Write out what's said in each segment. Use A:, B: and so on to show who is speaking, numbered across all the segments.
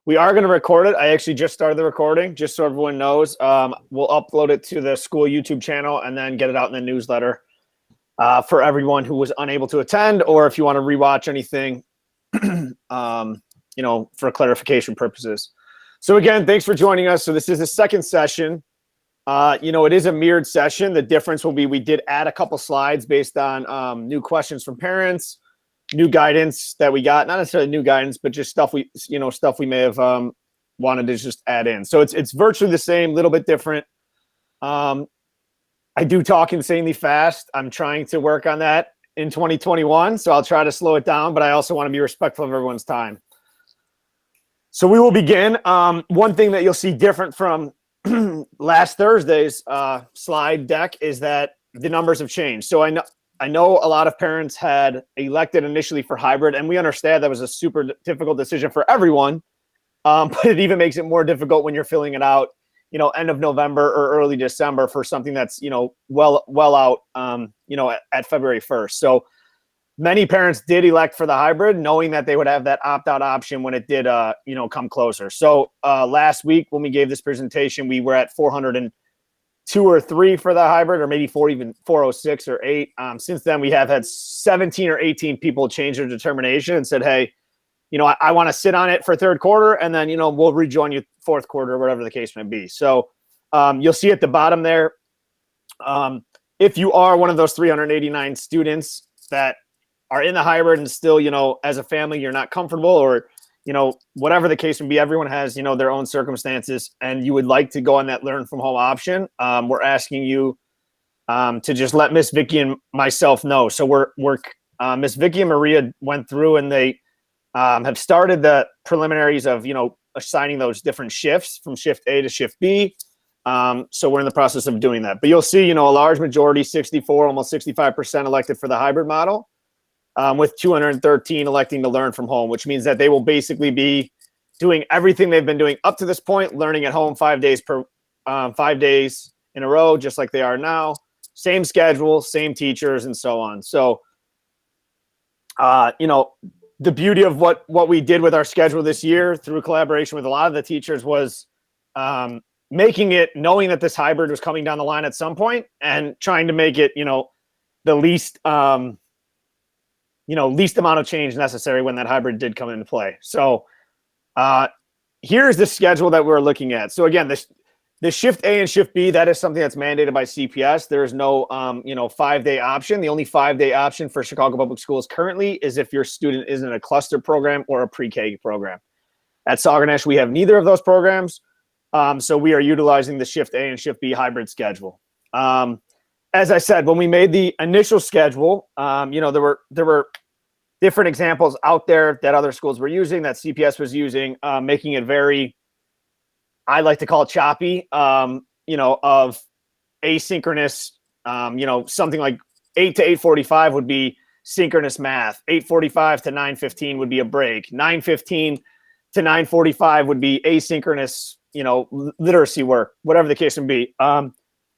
A: We are going to record it. I actually just started the recording, just so everyone knows. We'll upload it to the school YouTube channel and then get it out in the newsletter for everyone who was unable to attend, or if you want to rewatch anything, for clarification purposes. So again, thanks for joining us. So this is the second session. It is a mirrored session. The difference will be we did add a couple slides based on new questions from parents, new guidance that we got, not necessarily new guidance, but just stuff we may have wanted to just add in. So it's virtually the same, little bit different. I do talk insanely fast. I'm trying to work on that in 2021, so I'll try to slow it down, but I also want to be respectful of everyone's time. So we will begin. One thing that you'll see different from last Thursday's slide deck is that the numbers have changed. So I know a lot of parents had elected initially for hybrid, and we understand that was a super difficult decision for everyone. But it even makes it more difficult when you're filling it out, end of November or early December for something that's, well out, at February 1st. So many parents did elect for the hybrid, knowing that they would have that opt-out option when it did, come closer. So last week when we gave this presentation, we were at 402 or 3 for the hybrid, or maybe 406 or 8. Since then, we have had 17 or 18 people change their determination and said, hey, I want to sit on it for third quarter, and then, we'll rejoin you fourth quarter, or whatever the case may be. So you'll see at the bottom there, if you are one of those 389 students that are in the hybrid and still, as a family, you're not comfortable, or, whatever the case may be, everyone has, their own circumstances, and you would like to go on that learn from home option. We're asking you to just let Miss Vicky and myself know. So we're Miss Vicky and Maria went through, and they have started the preliminaries of, assigning those different shifts from shift A to shift B. So we're in the process of doing that. But you'll see, a large majority, 64, almost 65% elected for the hybrid model, with 213 electing to learn from home, which means that they will basically be doing everything they've been doing up to this point, learning at home 5 days in a row, just like they are now. Same schedule, same teachers, and so on. So, the beauty of what we did with our schedule this year through collaboration with a lot of the teachers was making it, knowing that this hybrid was coming down the line at some point, and trying to make it, the least amount of change necessary when that hybrid did come into play. So here's the schedule that we're looking at. So again, the shift A and shift B, that is something that's mandated by CPS. There is no 5-day option. The only 5-day option for Chicago Public Schools currently is if your student is in a cluster program or a pre-K program. At Sauganash, we have neither of those programs. So we are utilizing the shift A and shift B hybrid schedule. As I said, when we made the initial schedule, there were different examples out there that other schools were using, that CPS was using, making it very, I like to call it choppy, of asynchronous, something like 8 to 8:45 would be synchronous math. 8:45 to 9:15 would be a break. 9:15 to 9:45 would be asynchronous, literacy work, whatever the case may be.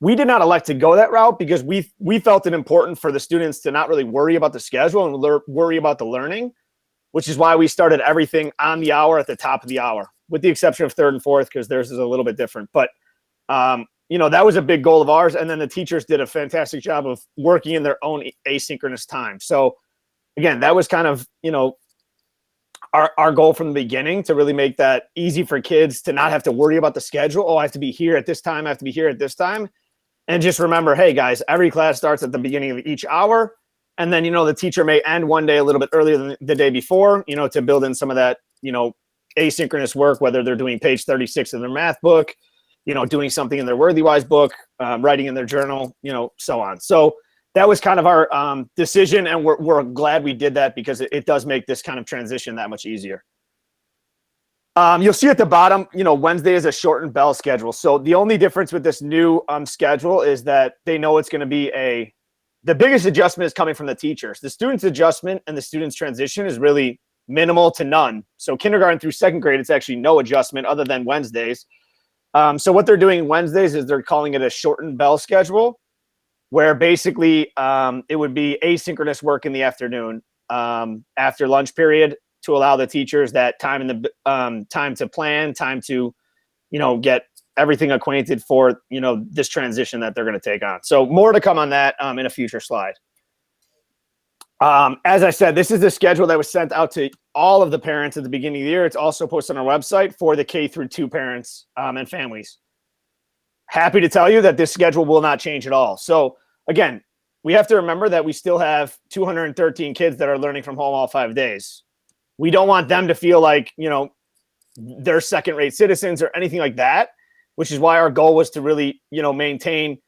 A: We did not elect to go that route because we felt it important for the students to not really worry about the schedule and worry about the learning, which is why we started everything on the hour at the top of the hour, with the exception of third and fourth, because theirs is a little bit different. But, that was a big goal of ours. And then the teachers did a fantastic job of working in their own asynchronous time. So again, that was kind of, our goal from the beginning, to really make that easy for kids to not have to worry about the schedule. Oh, I have to be here at this time. I have to be here at this time. And just remember, hey guys, every class starts at the beginning of each hour. And then, the teacher may end one day a little bit earlier than the day before, to build in some of that, asynchronous work, whether they're doing page 36 in their math book, doing something in their WorthyWise book, writing in their journal, so on. So that was kind of our decision. And we're glad we did that, because it does make this kind of transition that much easier. You'll see at the bottom, Wednesday is a shortened bell schedule. So the only difference with this new schedule is that they know it's going to be the biggest adjustment is coming from the teachers. The students' adjustment and the students' transition is really minimal to none. So kindergarten through second grade, it's actually no adjustment other than Wednesdays. So what they're doing Wednesdays is they're calling it a shortened bell schedule, where basically it would be asynchronous work in the afternoon after lunch period. to allow the teachers that time in the time to plan, time to, get everything acquainted for, this transition that they're going to take on. So more to come on that in a future slide. As I said, this is the schedule that was sent out to all of the parents at the beginning of the year. It's also posted on our website for the K-2 parents and families. Happy to tell you that this schedule will not change at all. So again, we have to remember that we still have 213 kids that are learning from home all 5 days. We don't want them to feel like, they're second-rate citizens or anything like that, which is why our goal was to really, maintain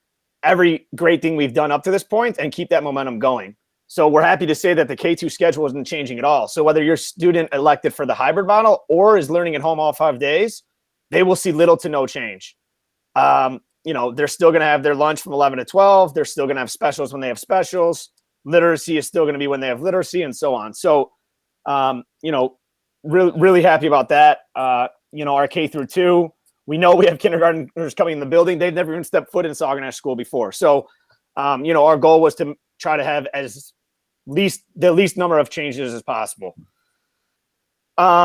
A: every great thing we've done up to this point and keep that momentum going. So we're happy to say that the K-2 schedule isn't changing at all. So whether your student elected for the hybrid model or is learning at home all 5 days, they will see little to no change. They're still going to have their lunch from 11 to 12. They're still going to have specials when they have specials. Literacy is still going to be when they have literacy, and so on. So, really happy about that. Our K-2, we know we have kindergartners coming in the building. They've never even stepped foot in Sauganash School before. So, our goal was to try to have the least number of changes as possible.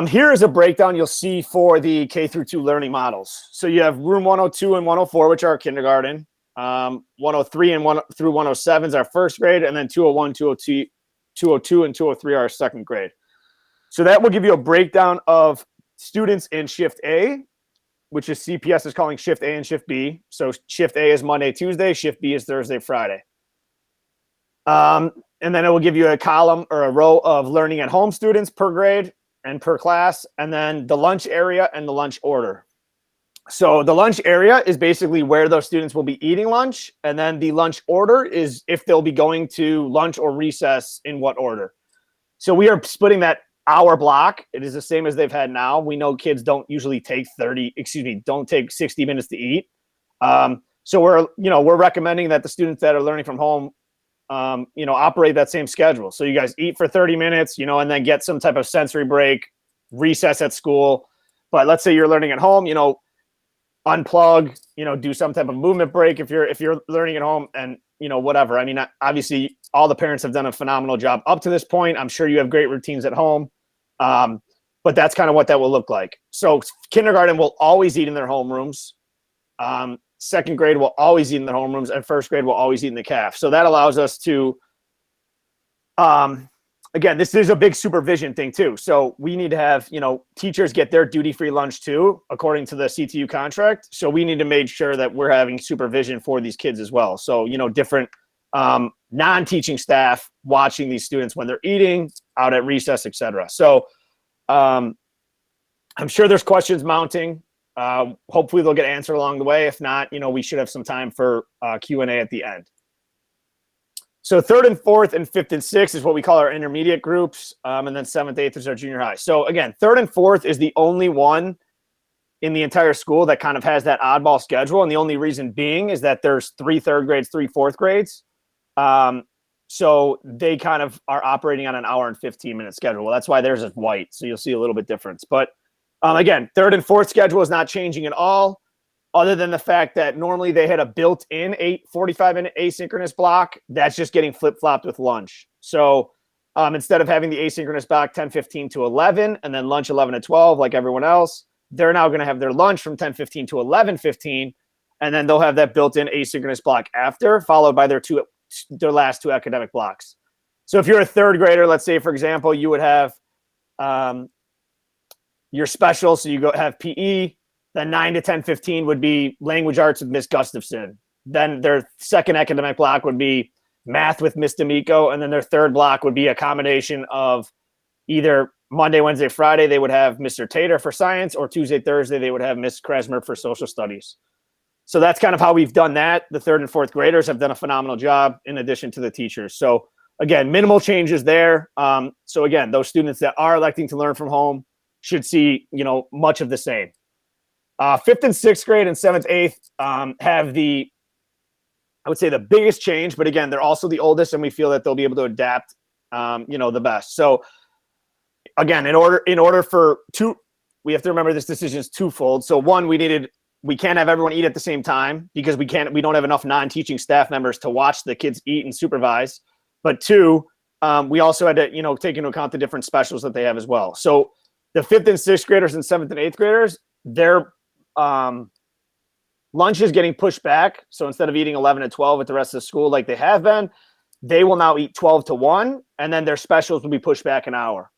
A: Here is a breakdown you'll see for the K-2 learning models. So you have room 102 and 104, which are kindergarten. 103 and 1 through 107 is our first grade, and then 201, 202, and 203 are our second grade. So that will give you a breakdown of students in Shift A, which is CPS is calling Shift A and Shift B. So Shift A is Monday, Tuesday. Shift B is Thursday, Friday. And then it will give you a column or a row of learning at home students per grade and per class, and then the lunch area and the lunch order. So the lunch area is basically where those students will be eating lunch, and then the lunch order is if they'll be going to lunch or recess in what order. So we are splitting that hour block. It is the same as they've had now. We know kids don't usually take 60 minutes to eat. So we're recommending that the students that are learning from home operate that same schedule. So you guys eat for 30 minutes, and then get some type of sensory break, recess at school. But let's say you're learning at home, unplug, do some type of movement break if you're learning at home, and whatever. I mean, obviously all the parents have done a phenomenal job up to this point. I'm sure you have great routines at home. But that's kind of what that will look like. So kindergarten will always eat in their homerooms. Second grade will always eat in their homerooms, and first grade will always eat in the CAF. So that allows us to, again, this is a big supervision thing too. So we need to have, teachers get their duty-free lunch too, according to the CTU contract. So we need to make sure that we're having supervision for these kids as well. So, different non-teaching staff watching these students when they're eating, out at recess, etc. So I'm sure there's questions mounting. Hopefully they'll get answered along the way. If not, we should have some time for Q&A at the end. So third and fourth and fifth and sixth is what we call our intermediate groups. And then seventh, eighth is our junior high. So again, third and fourth is the only one in the entire school that kind of has that oddball schedule. And the only reason being is that there's 3 third grades, 3 fourth grades. So they kind of are operating on an hour and 15-minute schedule. Well, that's why theirs is white. So you'll see a little bit difference. But again, third and fourth schedule is not changing at all, other than the fact that normally they had a built-in 45-minute asynchronous block. That's just getting flip-flopped with lunch. So instead of having the asynchronous block 10:15 to 11 and then lunch 11 to 12 like everyone else, they're now going to have their lunch from 10:15 to 11:15, and then they'll have that built-in asynchronous block after, followed by their last 2 academic blocks. So if you're a third grader, let's say, for example, you would have your special, so you have PE, then 9 to 10:15 would be language arts with Miss Gustafson. Then their second academic block would be math with Miss D'Amico, and then their third block would be a combination of either Monday, Wednesday, Friday, they would have Mr. Tater for science, or Tuesday, Thursday, they would have Miss Kresmer for social studies. So that's kind of how we've done that. The third and fourth graders have done a phenomenal job in addition to the teachers. So again, minimal changes there. So again, those students that are electing to learn from home should see, much of the same. Fifth and sixth grade and seventh, eighth have I would say the biggest change, but again, they're also the oldest, and we feel that they'll be able to adapt, the best. So again, in order for we have to remember this decision is twofold. So one, we can't have everyone eat at the same time because we don't have enough non-teaching staff members to watch the kids eat and supervise. But two, we also had to, take into account the different specials that they have as well. So the 5th and 6th graders and 7th and 8th graders, their lunch is getting pushed back. So instead of eating 11 to 12 with the rest of the school like they have been, they will now eat 12 to 1, and then their specials will be pushed back an hour.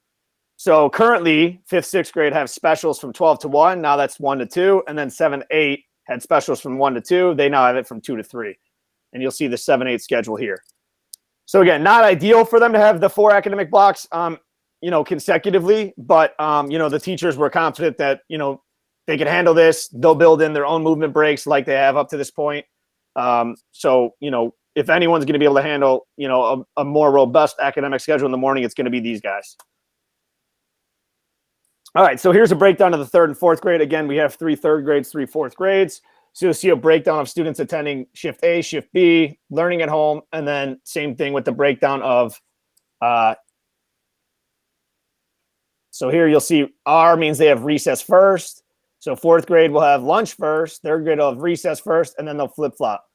A: So currently, 5th, 6th grade have specials from 12 to 1. Now that's 1 to 2. And then 7, 8 had specials from 1 to 2. They now have it from 2 to 3. And you'll see the 7, 8 schedule here. So again, not ideal for them to have the 4 academic blocks, consecutively. But, the teachers were confident that, they can handle this. They'll build in their own movement breaks like they have up to this point. If anyone's going to be able to handle, a more robust academic schedule in the morning, it's going to be these guys. All right, so here's a breakdown of the 3rd and 4th grade. Again, we have 3 3rd grades, 3 4th grades. So you'll see a breakdown of students attending shift A, shift B, learning at home, and then same thing with the breakdown of, so here you'll see R means they have recess first. So 4th grade will have lunch first, 3rd grade will have recess first, and then they'll flip-flop.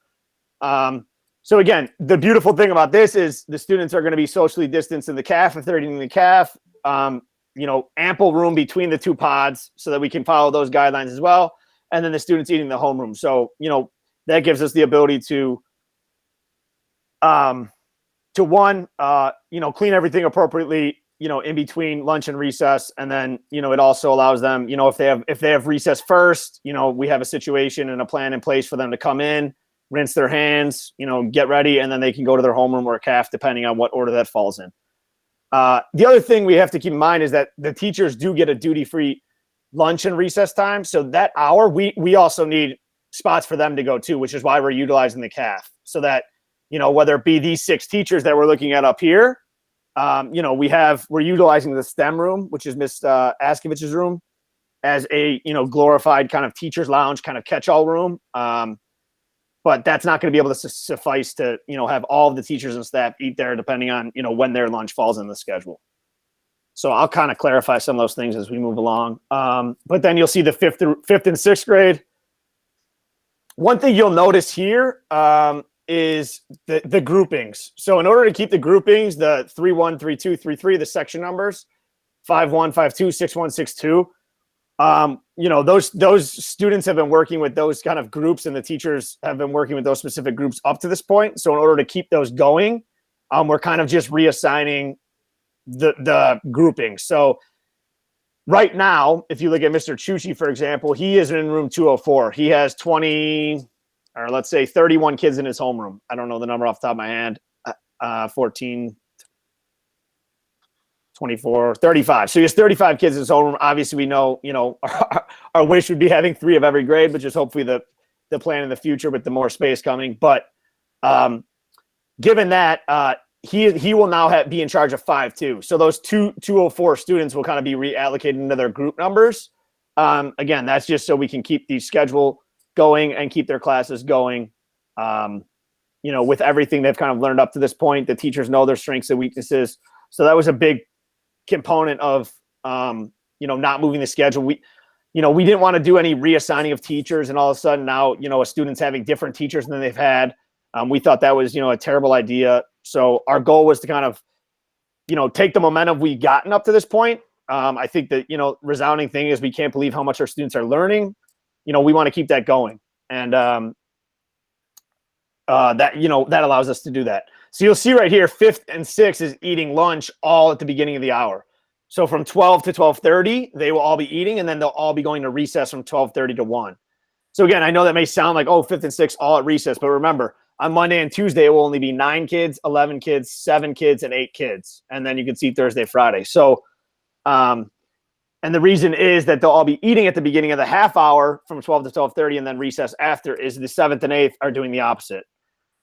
A: So again, the beautiful thing about this is the students are going to be socially distanced in the CAF if they're eating in the CAF. Ample room between the 2 pods so that we can follow those guidelines as well. And then the students eating the homeroom. So, that gives us the ability to clean everything appropriately, in between lunch and recess. And then, it also allows them, if they have recess first, we have a situation and a plan in place for them to come in, rinse their hands, get ready, and then they can go to their homeroom or CAF, depending on what order that falls in. The other thing we have to keep in mind is that the teachers do get a duty-free lunch and recess time. So that hour, we also need spots for them to go to, which is why we're utilizing the CAF. So that, whether it be these 6 teachers that we're looking at up here, we're utilizing the STEM room, which is Miss Askovich's room, as a, glorified kind of teacher's lounge, kind of catch-all room. But that's not going to be able to suffice to, have all of the teachers and staff eat there, depending on, when their lunch falls in the schedule. So I'll kind of clarify some of those things as we move along. But then you'll see the 5th and 6th grade. One thing you'll notice here is the groupings. So in order to keep the groupings, the 3-1, 3-2, 3-3, the section numbers, 5-1, 5-2, 6-1, 6-2. Those students have been working with those kind of groups, and the teachers have been working with those specific groups up to this point. So in order to keep those going, we're kind of just reassigning the grouping. So right now, if you look at Mr. Chuchi, for example, he is in room 204. He has 31 kids in his homeroom. I don't know the number off the top of my hand. 14, 24, 35. So he has 35 kids in his homeroom. Obviously, we know, our wish would be having 3 of every grade, which is hopefully the plan in the future with the more space coming. But given that, he will now be in charge of 5-2. So those 204 students will kind of be reallocated into their group numbers. Again, that's just so we can keep the schedule going and keep their classes going. With everything they've kind of learned up to this point, the teachers know their strengths and weaknesses. So that was a big component of, not moving the schedule. We didn't want to do any reassigning of teachers, and all of a sudden now, a student's having different teachers than they've had. We thought that was, a terrible idea. So our goal was to kind of, take the momentum we've gotten up to this point. I think that, resounding thing is we can't believe how much our students are learning. We want to keep that going. And that allows us to do that. So you'll see right here, 5th and 6th is eating lunch all at the beginning of the hour. So from 12 to 12:30, they will all be eating, and then they'll all be going to recess from 12:30 to 1. So again, I know that may sound like, 5th and 6th all at recess, but remember, on Monday and Tuesday, it will only be 9 kids, 11 kids, 7 kids, and 8 kids. And then you can see Thursday, Friday. So, and the reason is that they'll all be eating at the beginning of the half hour from 12 to 12:30, and then recess after. Is the 7th and 8th are doing the opposite.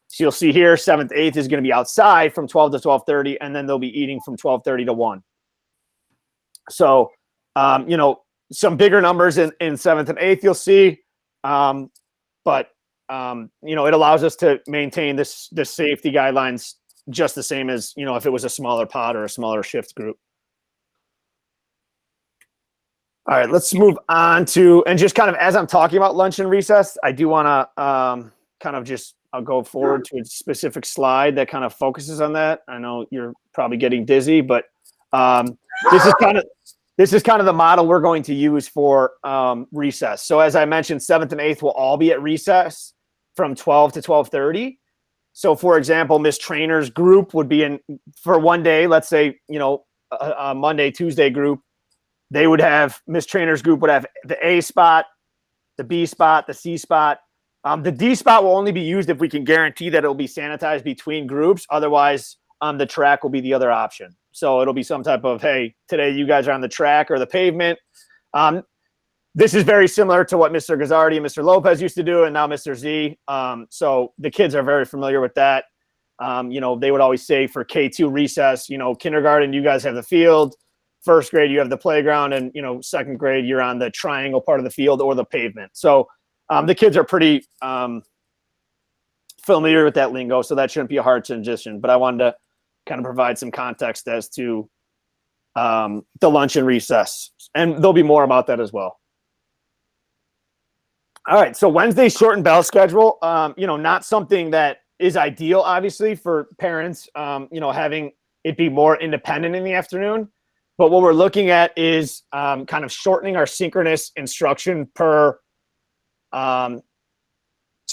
A: So you'll see here, 7th, 8th is going to be outside from 12 to 12:30, and then they'll be eating from 12:30 to 1. So, some bigger numbers in 7th and 8th you'll see, but it allows us to maintain this safety guidelines just the same as, if it was a smaller pod or a smaller shift group. All right, let's move on to, and just kind of as I'm talking about lunch and recess, I do want to kind of just I'll go forward to a specific slide that kind of focuses on that. I know you're probably getting dizzy, but this is kind of the model we're going to use for recess. So as I mentioned, 7th and 8th will all be at recess from 12 to 12:30. So for example, Miss Trainer's group would be in for one day, let's say, a Monday, Tuesday group. They would have, Miss Trainer's group would have the A spot, the B spot, the C spot. The D spot will only be used if we can guarantee that it'll be sanitized between groups. Otherwise, the track will be the other option. So it'll be some type of, hey, today you guys are on the track or the pavement. This is very similar to what Mr. Gazzardi and Mr. Lopez used to do, and now Mr. Z. So the kids are very familiar with that. They would always say for K2 recess, kindergarten, you guys have the field. First grade, you have the playground, and, second grade, you're on the triangle part of the field or the pavement. So the kids are pretty familiar with that lingo, so that shouldn't be a hard transition. But I wanted to kind of provide some context as to the lunch and recess. And there'll be more about that as well. All right, so Wednesday's shortened bell schedule, not something that is ideal, obviously, for parents, having it be more independent in the afternoon. But what we're looking at is kind of shortening our synchronous instruction per. So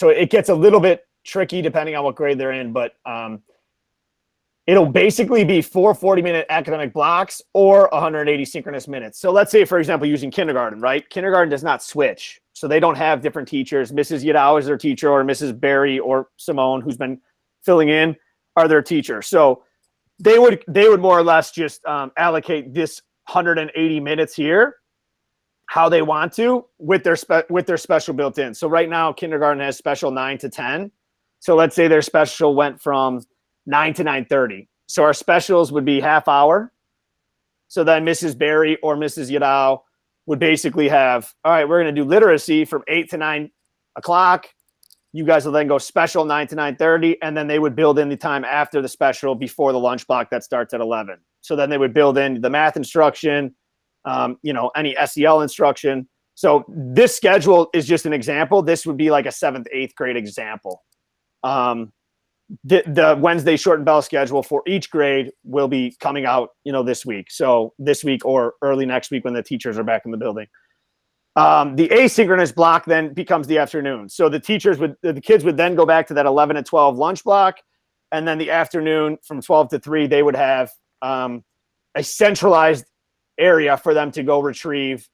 A: it gets a little bit tricky depending on what grade they're in, but it'll basically be 4 40-minute academic blocks or 180 synchronous minutes. So let's say, for example, using kindergarten, right? Kindergarten does not switch. So they don't have different teachers. Mrs. Yadao is their teacher, or Mrs. Berry or Simone, who's been filling in, are their teacher. So they would more or less just allocate this 180 minutes here how they want to with their special built in. So right now, kindergarten has special 9 to 10. So let's say their special went from 9 to 9:30. So our specials would be half hour. So then Mrs. Berry or Mrs. Yadao would basically have, all right, we're going to do literacy from 8 to 9 o'clock. You guys will then go special 9 to 9:30, and then they would build in the time after the special before the lunch block that starts at 11. So then they would build in the math instruction, any SEL instruction. So this schedule is just an example. This would be like a 7th, 8th grade example. The Wednesday shortened bell schedule for each grade will be coming out, this week. So this week or early next week when the teachers are back in the building. The asynchronous block then becomes the afternoon. So the kids would then go back to that 11 to 12 lunch block. And then the afternoon from 12 to 3, they would have a centralized area for them to go retrieve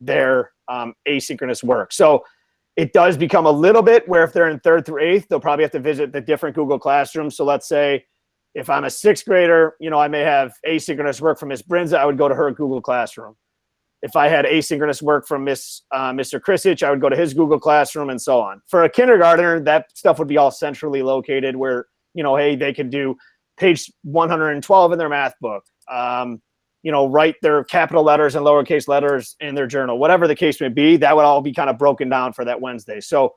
A: their asynchronous work. So it does become a little bit where if they're in 3rd through 8th, they'll probably have to visit the different Google Classrooms. So let's say if I'm a 6th grader, I may have asynchronous work from Miss Brinza, I would go to her Google Classroom. If I had asynchronous work from Mr. Krisich, I would go to his Google Classroom and so on. For a kindergartner, that stuff would be all centrally located where, hey, they could do page 112 in their math book, write their capital letters and lowercase letters in their journal, whatever the case may be. That would all be kind of broken down for that Wednesday. So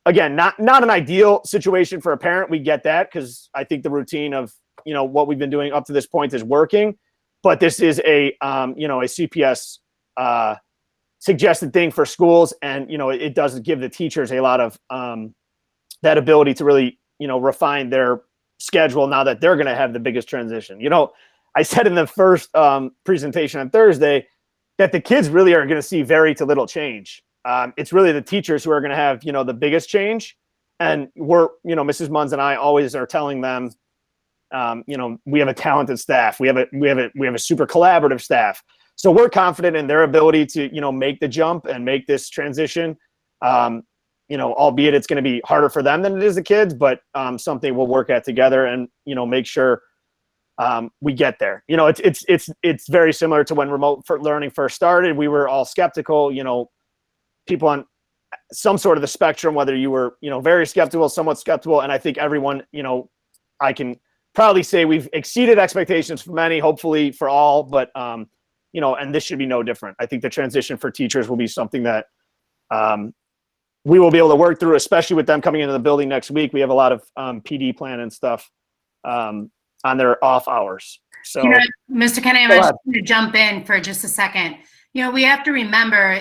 A: again, not an ideal situation for a parent. We get that because I think the routine of, what we've been doing up to this point is working, but this is a CPS suggested thing for schools. And, it does give the teachers a lot of that ability to really, refine their schedule now that they're going to have the biggest transition. I said in the first presentation on Thursday that the kids really are going to see very to little change. It's really the teachers who are going to have, the biggest change. And we're, Mrs. Munns and I always are telling them, we have a talented staff. We have a super collaborative staff. So we're confident in their ability to, make the jump and make this transition. Albeit it's going to be harder for them than it is the kids, but something we'll work at together and, make sure we get there. It's very similar to when remote learning first started. We were all skeptical, people on some sort of the spectrum, whether you were, very skeptical, somewhat skeptical. And I think everyone, I can probably say we've exceeded expectations for many, hopefully for all, but, and this should be no different. I think the transition for teachers will be something that we will be able to work through, especially with them coming into the building next week. We have a lot of PD plan and stuff on their off hours. So,
B: Mr. Kennedy, I'm going to jump in for just a second. We have to remember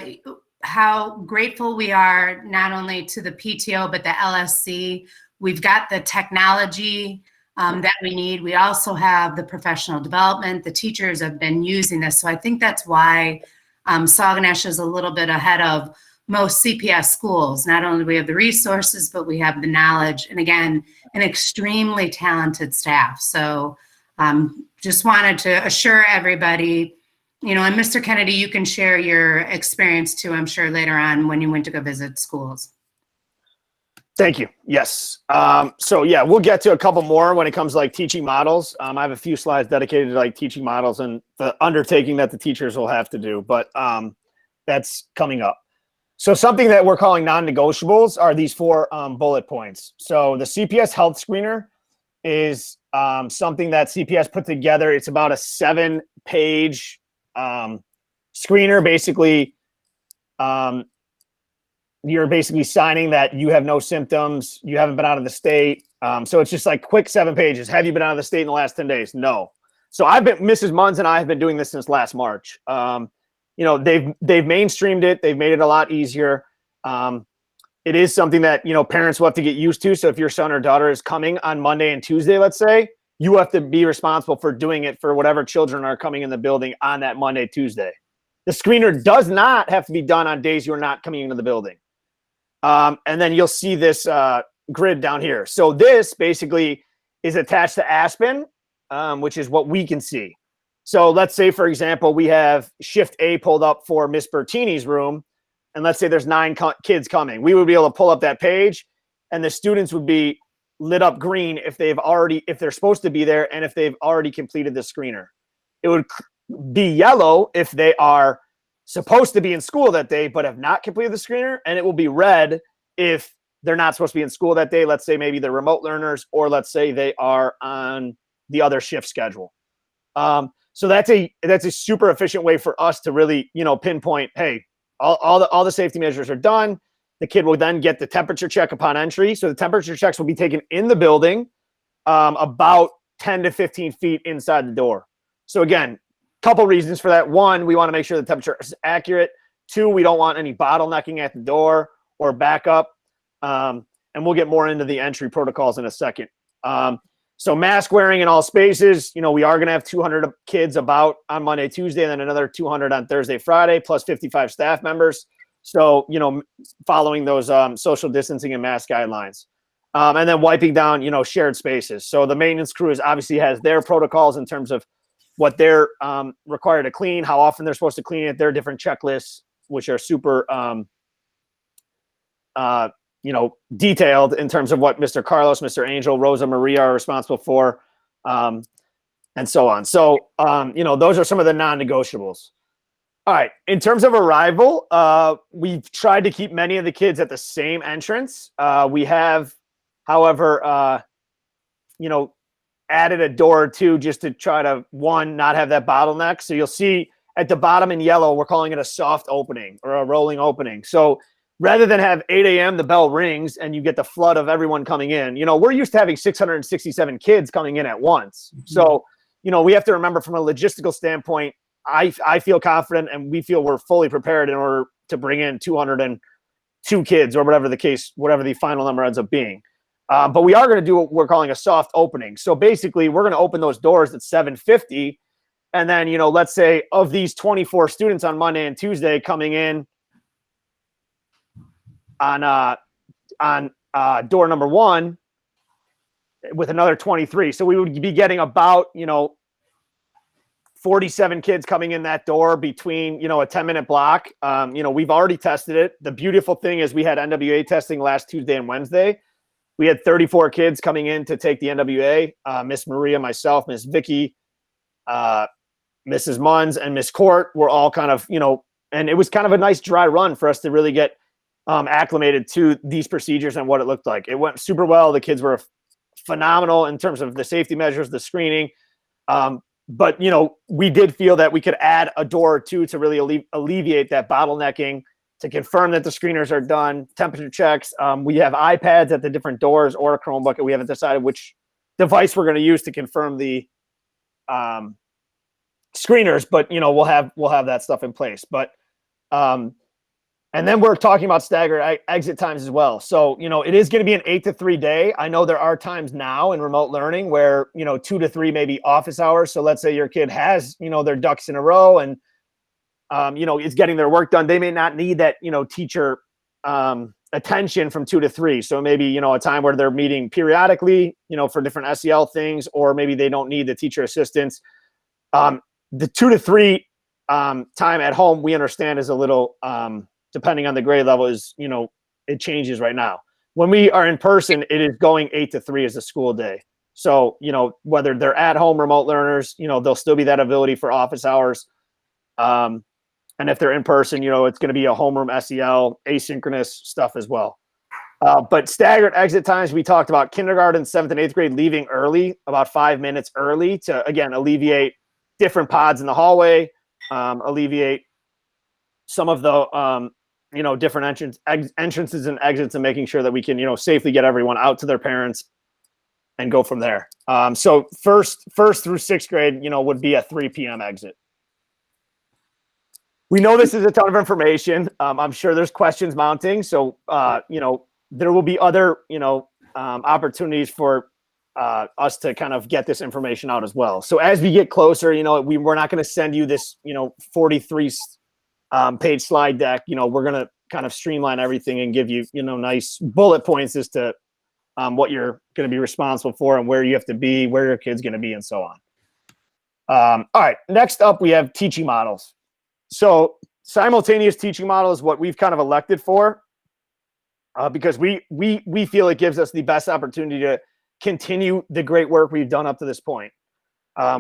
B: how grateful we are not only to the PTO, but the LSC. We've got the technology that we need. We also have the professional development. The teachers have been using this. So I think that's why Sauganash is a little bit ahead of most CPS schools. Not only do we have the resources, but we have the knowledge, and again, an extremely talented staff. So just wanted to assure everybody, you know, and Mr. Kennedy, you can share your experience too, I'm sure, later on when you went to go visit schools.
A: Thank you. Yes. So yeah, we'll get to a couple more when it comes to like teaching models. I have a few slides dedicated to like teaching models and the undertaking that the teachers will have to do, but that's coming up. So something that we're calling non-negotiables are these 4 bullet points. So the CPS health screener is something that CPS put together. It's about a 7-page screener. Basically, you're basically signing that you have no symptoms, you haven't been out of the state. So it's just like quick 7 pages. Have you been out of the state in the last 10 days? No. So Mrs. Munns and I have been doing this since last March. You know, they've mainstreamed it. They've made it a lot easier. It is something that, you know, parents will have to get used to. So if your son or daughter is coming on Monday and Tuesday, let's say, you have to be responsible for doing it for whatever children are coming in the building on that Monday, Tuesday. The screener does not have to be done on days you're not coming into the building. And then you'll see this grid down here. So this basically is attached to Aspen, which is what we can see. So let's say, for example, we have shift A pulled up for Miss Bertini's room, and let's say there's 9 kids coming. We would be able to pull up that page, and the students would be lit up green if they're supposed to be there and if they've already completed the screener. It would be yellow if they are supposed to be in school that day but have not completed the screener, and it will be red if they're not supposed to be in school that day. Let's say maybe they're remote learners, or let's say they are on the other shift schedule. So that's a super efficient way for us to really, you know, pinpoint, hey, all the safety measures are done. The kid will then get the temperature check upon entry. So the temperature checks will be taken in the building, about 10 to 15 feet inside the door. So again, couple reasons for that. 1, we want to make sure the temperature is accurate. 2, we don't want any bottlenecking at the door or backup. And we'll get more into the entry protocols in a second. So mask wearing in all spaces. You know, we are going to have 200 kids about on Monday, Tuesday, and then another 200 on Thursday, Friday, plus 55 staff members. So, you know, following those social distancing and mask guidelines. And then wiping down, you know, shared spaces. So the maintenance crew obviously has their protocols in terms of what they're required to clean, how often they're supposed to clean it, their different checklists, which are super, you know, detailed in terms of what Mr. Carlos, Mr. Angel, Rosa Maria are responsible for, and so on. So, you know, those are some of the non-negotiables. All right. In terms of arrival, we've tried to keep many of the kids at the same entrance. We have, however, you know, added a door or 2 just to try to, 1, not have that bottleneck. So you'll see at the bottom in yellow, we're calling it a soft opening or a rolling opening. So rather than have 8 a.m., the bell rings and you get the flood of everyone coming in, you know, we're used to having 667 kids coming in at once. Mm-hmm. So, you know, we have to remember from a logistical standpoint, I feel confident and we feel we're fully prepared in order to bring in 202 kids or whatever the final number ends up being. But we are going to do what we're calling a soft opening. So basically, we're going to open those doors at 7:50. And then, you know, let's say of these 24 students on Monday and Tuesday coming in on door number 1 with another 23. So we would be getting about, you know, 47 kids coming in that door between, you know, a 10-minute block. You know, we've already tested it. The beautiful thing is we had NWA testing last Tuesday and Wednesday. We had 34 kids coming in to take the NWA. Miss Maria, myself, Miss Vicky, Mrs. Munns, and Miss Court were all kind of, you know, and it was kind of a nice dry run for us to really get acclimated to these procedures and what it looked like. It went super well. The kids were phenomenal in terms of the safety measures, the screening. But, you know, we did feel that we could add a door or 2 to really alleviate that bottlenecking, to confirm that the screeners are done, temperature checks. We have iPads at the different doors or a Chromebook, and we haven't decided which device we're going to use to confirm the screeners, but, you know, we'll have that stuff in place. But And then we're talking about staggered exit times as well. So, it is going to be an 8 to 3 day. I know there are times now in remote learning where, 2 to 3 maybe office hours. So let's say your kid has, their ducks in a row and, is getting their work done. They may not need that, teacher attention from 2 to 3. So maybe, a time where they're meeting periodically, for different SEL things, or maybe they don't need the teacher assistance. The 2 to 3 time at home, we understand is a little, depending on the grade level, is, it changes right now. When we are in person, it is going 8 to 3 as a school day. So, whether they're at home remote learners, there'll still be that ability for office hours. And if they're in person, it's going to be a homeroom SEL, asynchronous stuff as well. But staggered exit times, we talked about kindergarten, 7th and 8th grade leaving early, about 5 minutes early to, again, alleviate different pods in the hallway, alleviate some of the, different entrances and exits, and making sure that we can, safely get everyone out to their parents and go from there. So first through 6th grade, would be a 3 p.m. exit. We know this is a ton of information. I'm sure there's questions mounting. So, there will be other, opportunities for us to kind of get this information out as well. So as we get closer, we're not going to send you this, 43 page slide deck. We're going to kind of streamline everything and give you, nice bullet points as to what you're going to be responsible for and where you have to be, where your kid's going to be, and so on. All right. Next up, we have teaching models. So simultaneous teaching model is what we've kind of elected for because we feel it gives us the best opportunity to continue the great work we've done up to this point.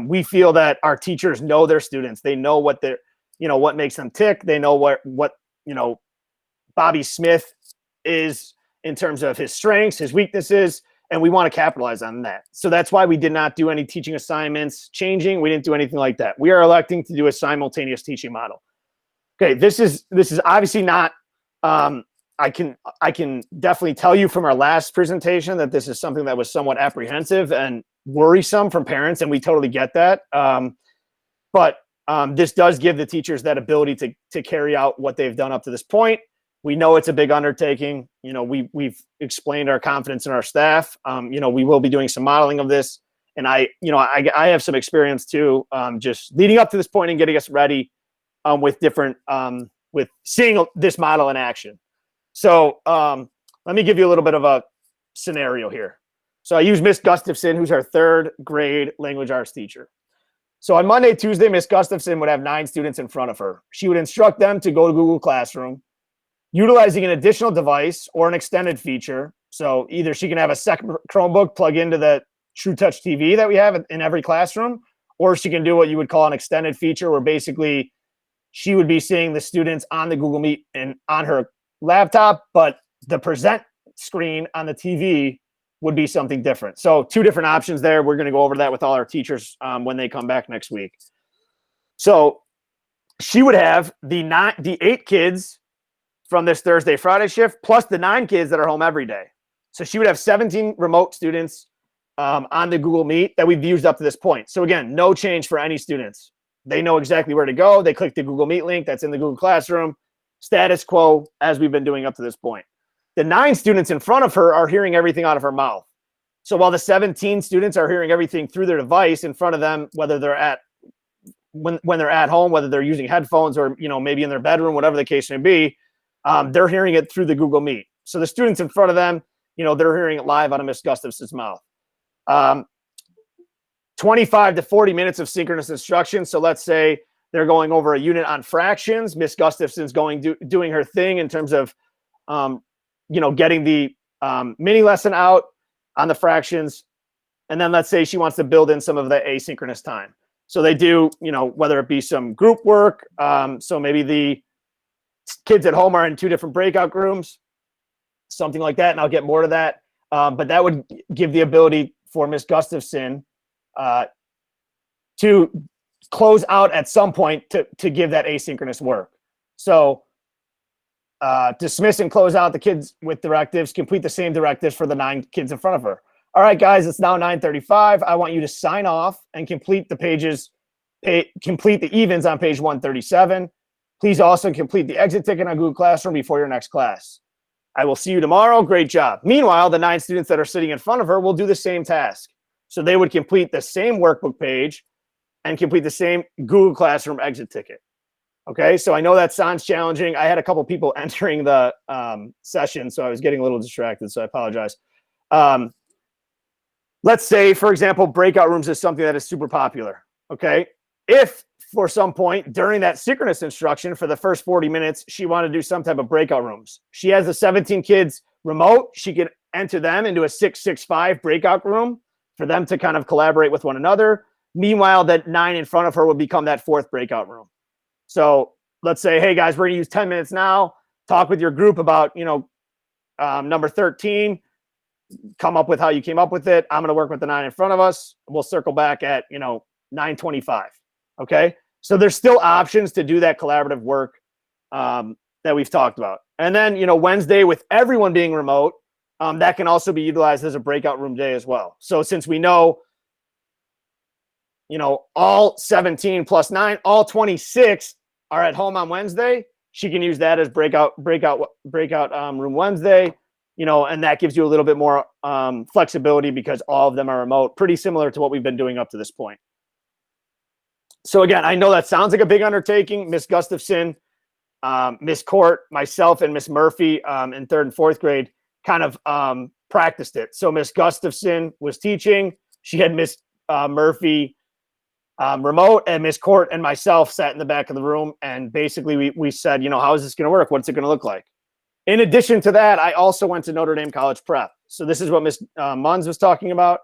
A: We feel that our teachers know their students. They know what they're, what makes them tick. They know what Bobby Smith is in terms of his strengths, his weaknesses, and we want to capitalize on that. So that's why we did not do any teaching assignments changing. We didn't do anything like that. We are electing to do a simultaneous teaching model. Okay, this is obviously not, I can definitely tell you from our last presentation that this is something that was somewhat apprehensive and worrisome from parents, and we totally get that. But this does give the teachers that ability to carry out what they've done up to this point. We know it's a big undertaking. We've explained our confidence in our staff. We will be doing some modeling of this. And I have some experience too, just leading up to this point and getting us ready with different, with seeing this model in action. So let me give you a little bit of a scenario here. So I use Miss Gustafson, who's our 3rd grade language arts teacher. So on Monday, Tuesday, Miss Gustafson would have 9 students in front of her. She would instruct them to go to Google Classroom, utilizing an additional device or an extended feature. So either she can have a second Chromebook plug into the True Touch TV that we have in every classroom, or she can do what you would call an extended feature, where basically she would be seeing the students on the Google Meet and on her laptop, but the present screen on the TV would be something different. So 2 different options there. We're going to go over that with all our teachers when they come back next week. So she would have the 8 kids from this Thursday, Friday shift, plus the 9 kids that are home every day. So she would have 17 remote students on the Google Meet that we've used up to this point. So again, no change for any students. They know exactly where to go. They click the Google Meet link that's in the Google Classroom. Status quo as we've been doing up to this point. The 9 students in front of her are hearing everything out of her mouth. So while the 17 students are hearing everything through their device in front of them, whether they're when they're at home, whether they're using headphones or maybe in their bedroom, whatever the case may be, they're hearing it through the Google Meet. So the students in front of them, they're hearing it live out of Miss Gustafson's mouth. 25 to 40 minutes of synchronous instruction. So let's say they're going over a unit on fractions. Miss Gustafson's doing her thing in terms of, getting the mini lesson out on the fractions. And then let's say she wants to build in some of the asynchronous time. So they do, whether it be some group work. So maybe the kids at home are in 2 different breakout rooms, something like that. And I'll get more to that. But that would give the ability for Miss Gustafson to close out at some point to give that asynchronous work. So dismiss and close out the kids with directives, complete the same directives for the 9 kids in front of her. All right, guys, it's now 9:35. I want you to sign off and complete the pages, complete the evens on page 137. Please also complete the exit ticket on Google Classroom before your next class. I will see you tomorrow. Great job. Meanwhile, the 9 students that are sitting in front of her will do the same task. So they would complete the same workbook page and complete the same Google Classroom exit ticket. Okay, so I know that sounds challenging. I had a couple people entering the session, so I was getting a little distracted, so I apologize. Let's say, for example, breakout rooms is something that is super popular. Okay, if for some point during that synchronous instruction for the first 40 minutes, she wanted to do some type of breakout rooms. She has the 17 kids remote. She could enter them into a 665 breakout room for them to kind of collaborate with one another. Meanwhile, that 9 in front of her will become that 4th breakout room. So let's say, hey guys, we're gonna use 10 minutes now. Talk with your group about, number 13. Come up with how you came up with it. I'm gonna work with the 9 in front of us. We'll circle back at 9:25. Okay. So there's still options to do that collaborative work that we've talked about. And then, Wednesday with everyone being remote, that can also be utilized as a breakout room day as well. So since we know, all 17 plus 9, all 26 are at home on Wednesday, she can use that as breakout room Wednesday, and that gives you a little bit more flexibility because all of them are remote, pretty similar to what we've been doing up to this point. So again, I know that sounds like a big undertaking. Miss Gustafson, Miss Court, myself, and Miss Murphy in 3rd and 4th grade kind of practiced it. So Miss Gustafson was teaching. She had Miss Murphy remote, and Miss Court and myself sat in the back of the room. And basically we said, how is this going to work? What's it going to look like? In addition to that, I also went to Notre Dame College Prep. So this is what Miss Munns was talking about.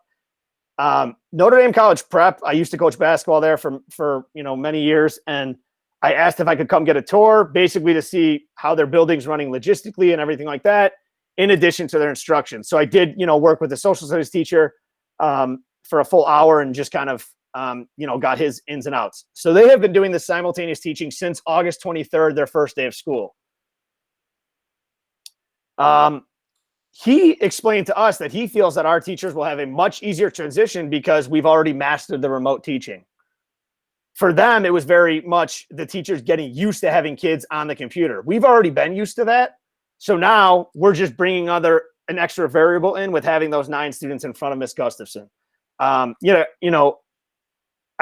A: Notre Dame College Prep, I used to coach basketball there for many years, and I asked if I could come get a tour, basically to see how their building's running logistically and everything like that, in addition to their instruction. So I did, work with a social studies teacher for a full hour and just kind of, got his ins and outs. So they have been doing this simultaneous teaching since August 23rd, their first day of school. He explained to us that he feels that our teachers will have a much easier transition because we've already mastered the remote teaching. For them, it was very much the teachers getting used to having kids on the computer. We've already been used to that. So now we're just bringing an extra variable in with having those 9 students in front of Miss Gustafson. I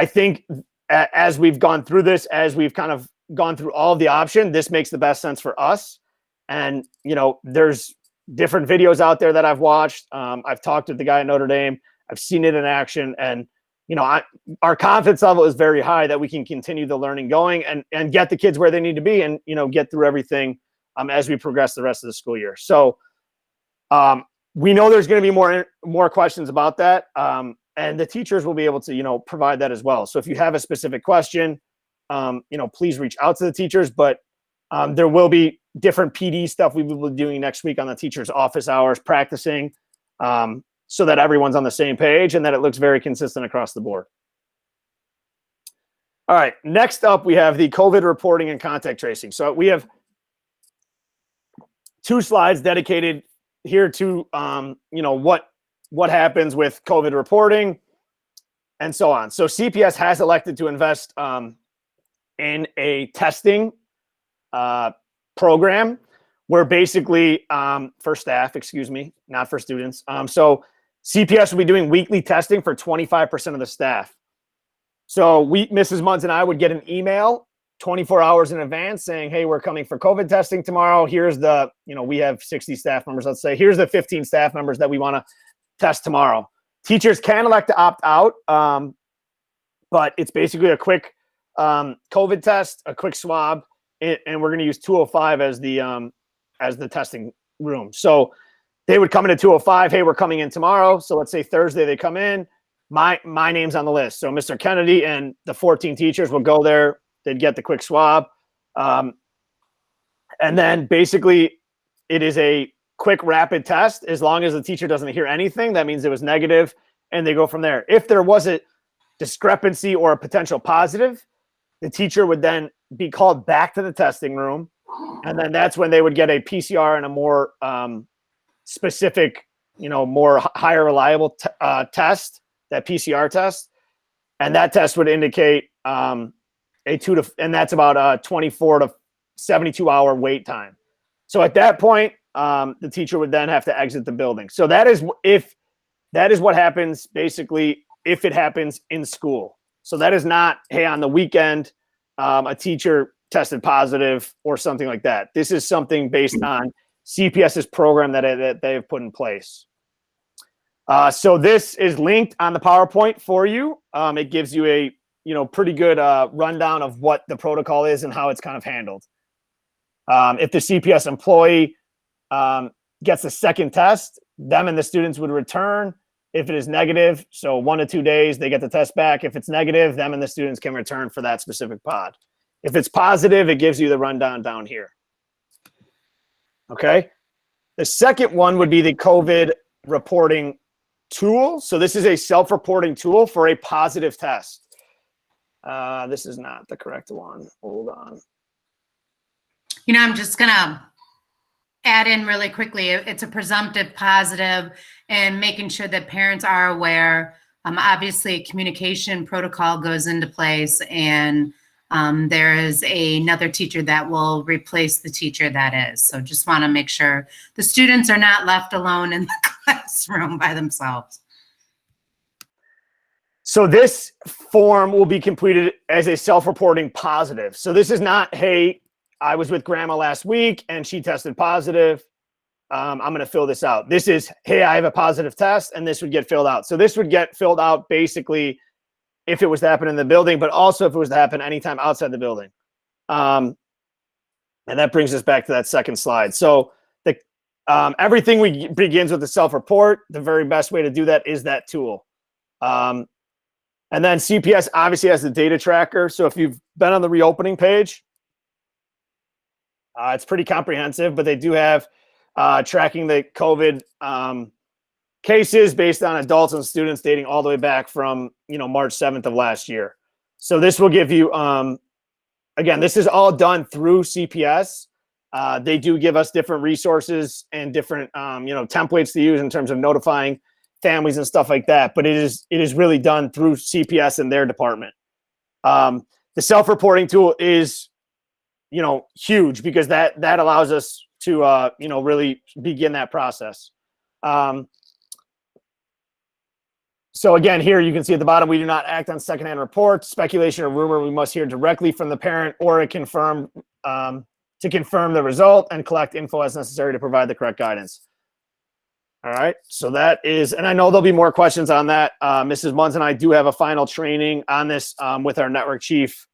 A: think as we've gone through this, as we've kind of gone through all of the options, this makes the best sense for us. And, there's different videos out there that I've watched. I've talked with the guy at Notre Dame. I've seen it in action. And, our confidence level is very high that we can continue the learning going and get the kids where they need to be and, get through everything as we progress the rest of the school year. So we know there's going to be more questions about that. And the teachers will be able to, provide that as well. So if you have a specific question, please reach out to the teachers, but there will be different PD stuff we will be doing next week on the teachers' office hours, practicing so that everyone's on the same page and that it looks very consistent across the board. All right, next up, we have the COVID reporting and contact tracing. So we have 2 slides dedicated here to, what happens with COVID reporting and so on. So CPS has elected to invest in a testing program where basically for staff, not for students. So CPS will be doing weekly testing for 25% of the staff. So Mrs. Munns and I would get an email 24 hours in advance saying, hey, we're coming for COVID testing tomorrow. Here's the, we have 60 staff members. Let's say, here's the 15 staff members that we want to test tomorrow. Teachers can elect to opt out, but it's basically a quick COVID test, a quick swab, and we're going to use 205 as the testing room. So they would come into 205. Hey, we're coming in tomorrow. So let's say Thursday they come in. My name's on the list. So Mr. Kennedy and the 14 teachers will go there. They'd get the quick swab, and then basically it is a quick rapid test. As long as the teacher doesn't hear anything, that means it was negative, and they go from there. If there was a discrepancy or a potential positive, the teacher would then be called back to the testing room, and then that's when they would get a PCR and a more specific, more higher reliable test, that PCR test, and that test would indicate and that's about 24 to 72-hour wait time. So at that point, the teacher would then have to exit the building. So that is what happens basically if it happens in school. So that is not, hey, on the weekend, a teacher tested positive or something like that. This is something based on CPS's program that they have put in place. So this is linked on the PowerPoint for you. It gives you a pretty good rundown of what the protocol is and how it's kind of handled. If the CPS employee gets a second test, them and the students would return. If it is negative, so 1 to 2 days, they get the test back. If it's negative, them and the students can return for that specific pod. If it's positive, it gives you the rundown down here. Okay. The second one would be the COVID reporting tool. So this is a self-reporting tool for a positive test. This is not the correct one. Hold on.
B: I'm just going to add in really quickly. It's a presumptive positive, and making sure that parents are aware. Obviously, communication protocol goes into place, and there is another teacher that will replace the teacher that is. So just want to make sure the students are not left alone in the classroom by themselves.
A: So this form will be completed as a self-reporting positive. So this is not, hey, I was with grandma last week and she tested positive. I'm going to fill this out. This is, hey, I have a positive test, and this would get filled out. So this would get filled out basically if it was to happen in the building, but also if it was to happen anytime outside the building. And that brings us back to that second slide. So everything begins with the self-report. The very best way to do that is that tool. And then CPS obviously has the data tracker. So if you've been on the reopening page, it's pretty comprehensive, but they do have tracking the COVID cases based on adults and students dating all the way back from, March 7th of last year. So this will give you, again, this is all done through CPS. They do give us different resources and different, templates to use in terms of notifying families and stuff like that. But it is really done through CPS and their department. The self-reporting tool is, huge, because that allows us to, really begin that process. So again, here you can see at the bottom, we do not act on secondhand reports, speculation, or rumor. We must hear directly from the parent or to confirm the result and collect info as necessary to provide the correct guidance. All right. So that is, and I know there'll be more questions on that. Mrs. Munns and I do have a final training on this with our network chief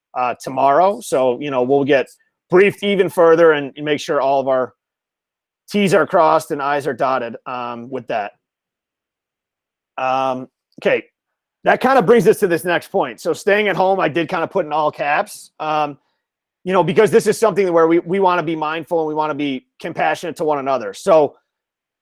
A: tomorrow. So, we'll get briefed even further and make sure all of our T's are crossed and I's are dotted with that. Okay, that kind of brings us to this next point. So staying at home, I did kind of put in all caps, because this is something where we want to be mindful and we want to be compassionate to one another. So,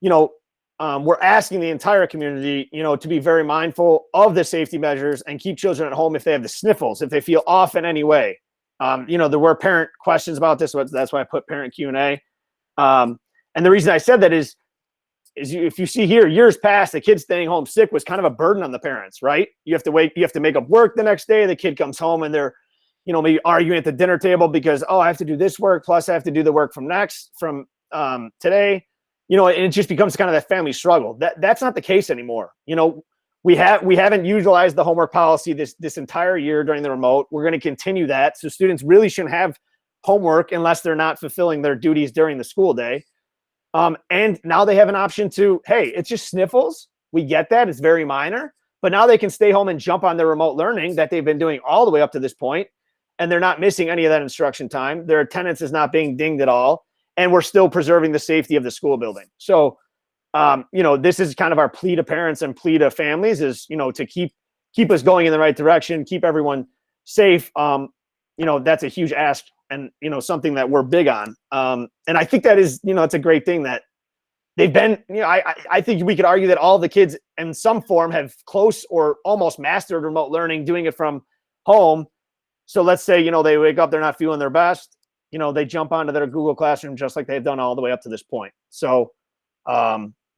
A: we're asking the entire community, to be very mindful of the safety measures and keep children at home if they have the sniffles, if they feel off in any way. There were parent questions about this, so that's why I put parent Q&A. And the reason I said that is if you see here, years past, the kid staying home sick was kind of a burden on the parents, right? You have to wait, you have to make up work the next day. The kid comes home and they're, maybe arguing at the dinner table because, I have to do this work, plus I have to do the work from today. And it just becomes kind of that family struggle. That's not the case anymore. We haven't utilized the homework policy this entire year during the remote. We're going to continue that. So students really shouldn't have homework unless they're not fulfilling their duties during the school day. And now they have an option to, hey, it's just sniffles. We get that. It's very minor. But now they can stay home and jump on their remote learning that they've been doing all the way up to this point, and they're not missing any of that instruction time. Their attendance is not being dinged at all, and we're still preserving the safety of the school building. So, this is kind of our plea to parents and plea to families is, to keep us going in the right direction, keep everyone safe. That's a huge ask and, something that we're big on. And I think that is, it's a great thing that they've been, I think we could argue that all the kids in some form have close or almost mastered remote learning, doing it from home. So let's say, they wake up, they're not feeling their best, they jump onto their Google Classroom just like they've done all the way up to this point. So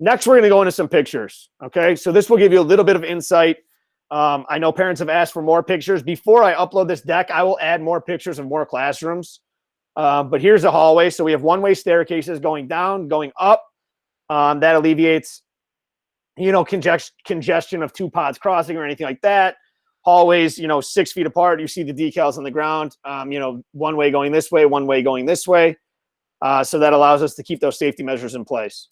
A: next, we're going to go into some pictures. Okay. So this will give you a little bit of insight. I know parents have asked for more pictures. Before I upload this deck, I will add more pictures of more classrooms. But here's a hallway. So we have one-way staircases going down, going up. That alleviates, congestion of two pods crossing or anything like that. Hallways, 6 feet apart. You see the decals on the ground, one way going this way, one way going this way. So that allows us to keep those safety measures in place.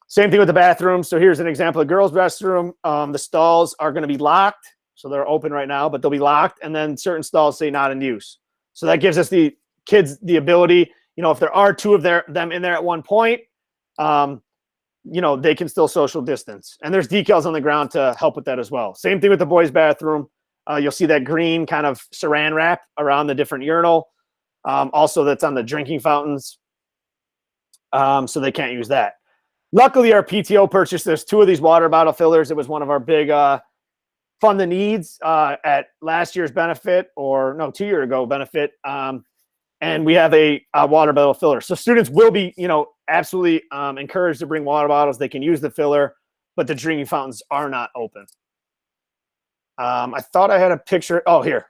A: Same thing with the bathroom. So here's an example of girls' restroom. The stalls are going to be locked. So they're open right now, but they'll be locked. And then certain stalls say not in use. So that gives us the kids the ability, if there are two of them in there at one point, they can still social distance. And there's decals on the ground to help with that as well. Same thing with the boys' bathroom. You'll see that green kind of saran wrap around the different urinal. Also, that's on the drinking fountains. So they can't use that. Luckily, our PTO purchased us 2 of these water bottle fillers. It was one of our big fund the needs at last year's benefit, 2 years ago benefit. And we have a water bottle filler. So students will be, absolutely encouraged to bring water bottles. They can use the filler, but the drinking fountains are not open. I thought I had a picture. Oh, here.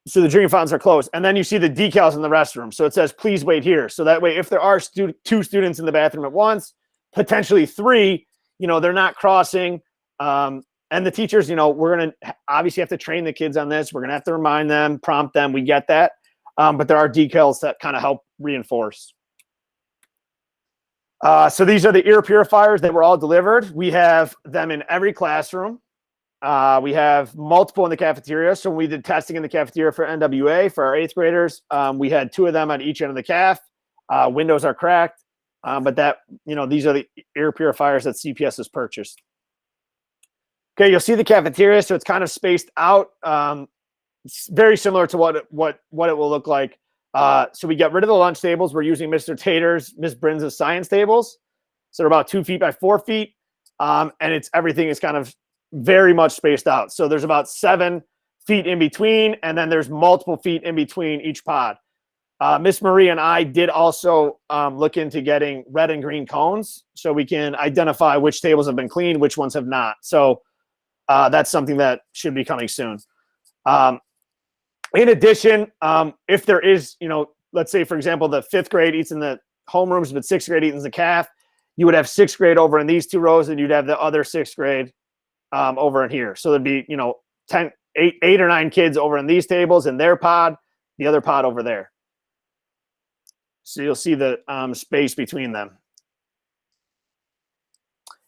A: So the drinking fountains are closed. And then you see the decals in the restroom. So it says, please wait here. So that way, if there are 2 students in the bathroom at once, potentially 3, they're not crossing. And the teachers, we're going to obviously have to train the kids on this. We're going to have to remind them, prompt them. We get that. But there are decals that kind of help reinforce. So these are the ear purifiers that were all delivered. We have them in every classroom. We have multiple in the cafeteria. So when we did testing in the cafeteria for NWA for our 8th graders, we had 2 of them on each end of the caf. Windows are cracked, but these are the ear purifiers that CPS has purchased. Okay, you'll see the cafeteria, so it's kind of spaced out. It's very similar to what it will look like. So we got rid of the lunch tables. We're using Mr. Tater's, Miss Brin's science tables. So they're about 2 feet by 4 feet. And everything is kind of very much spaced out. So there's about 7 feet in between, and then there's multiple feet in between each pod. Miss Marie and I did also look into getting red and green cones so we can identify which tables have been cleaned, which ones have not. So that's something that should be coming soon. In addition, if there is, let's say, for example, the 5th grade eats in the homerooms, but 6th grade eats in the caf, you would have 6th grade over in these 2 rows, and you'd have the other 6th grade over in here. So there'd be, 8 or 9 kids over in these tables in their pod, the other pod over there. So you'll see the space between them.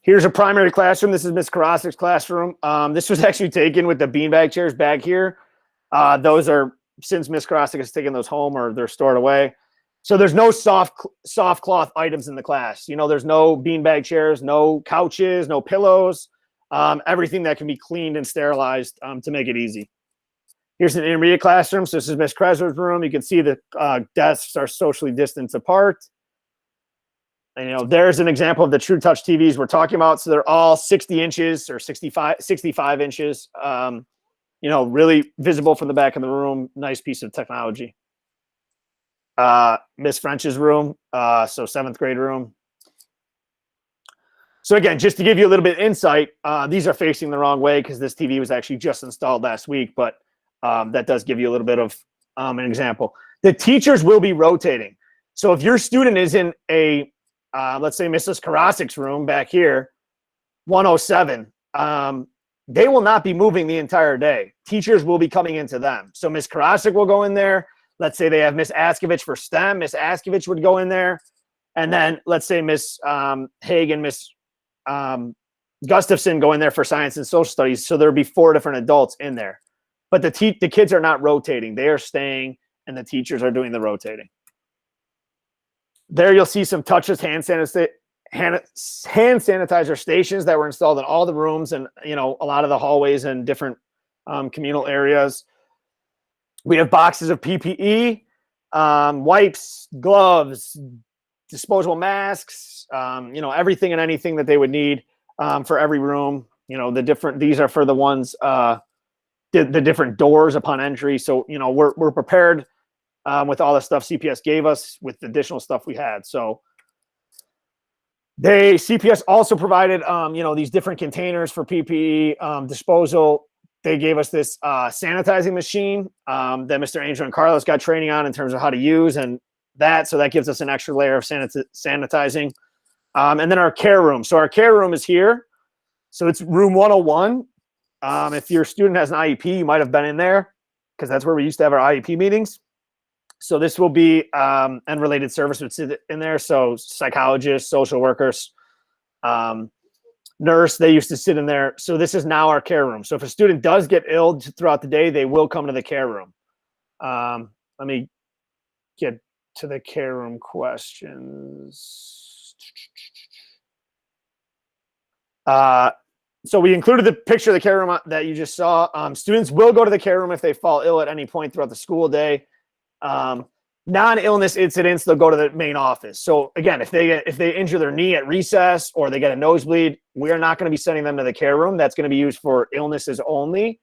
A: Here's a primary classroom. This is Miss Karasik's classroom. This was actually taken with the beanbag chairs back here. Those are, since Miss Karasik has taken those home or they're stored away. So there's no soft cloth items in the class. There's no beanbag chairs, no couches, no pillows, everything that can be cleaned and sterilized to make it easy. Here's an intermediate classroom. So this is Miss Kresler's room. You can see the desks are socially distanced apart. And, there's an example of the True Touch TVs we're talking about. So they're all 60 inches or 65 inches. Really visible from the back of the room. Nice piece of technology. Miss French's room, so 7th grade room. So again, just to give you a little bit of insight, these are facing the wrong way because this TV was actually just installed last week, but that does give you a little bit of an example. The teachers will be rotating. So if your student is in a, let's say Mrs. Karasik's room back here, 107, they will not be moving the entire day. Teachers will be coming into them. So Miss Karasik will go in there. Let's say they have Miss Askovich for STEM. Miss Askovich would go in there. And then let's say Miss Haig and Miss Gustafson go in there for science and social studies. So there'll be 4 different adults in there. But the kids are not rotating. They are staying, and the teachers are doing the rotating. There you'll see some touchless hand sanitizer stations that were installed in all the rooms and, a lot of the hallways and different communal areas. We have boxes of PPE, wipes, gloves, disposable masks, everything and anything that they would need for every room. These are for the ones, the different doors upon entry. So, we're prepared with all the stuff CPS gave us with the additional stuff we had. So CPS also provided, these different containers for PPE disposal they gave us this sanitizing machine that Mr. Angel and Carlos got training on in terms of how to use and that. So that gives us an extra layer of sanitizing. And then our care room. So our care room is here. So it's room 101. If your student has an IEP, you might have been in there because that's where we used to have our IEP meetings. So this will be, and related service would sit in there. So psychologists, social workers, nurse, they used to sit in there. So this is now our care room. So if a student does get ill throughout the day, they will come to the care room. Let me get to the care room questions. So we included the picture of the care room that you just saw. Students will go to the care room if they fall ill at any point throughout the school day. Non-illness incidents, they'll go to the main office. So again, if they injure their knee at recess or they get a nosebleed, we are not going to be sending them to the care room. That's going to be used for illnesses only.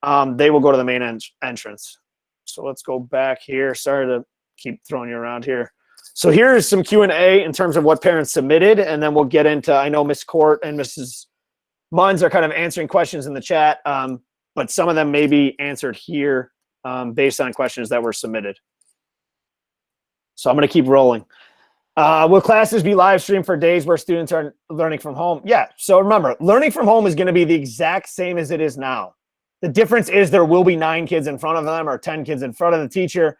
A: They will go to the main entrance. So let's go back here. Sorry to keep throwing you around here. So here is some Q&A in terms of what parents submitted, and then we'll get into, I know Ms. Court and Mrs. Munns are kind of answering questions in the chat, but some of them may be answered here based on questions that were submitted. So I'm going to keep rolling. Will classes be live streamed for days where students are learning from home? Yeah. So remember, learning from home is going to be the exact same as it is now. The difference is there will be 9 kids in front of them or 10 kids in front of the teacher.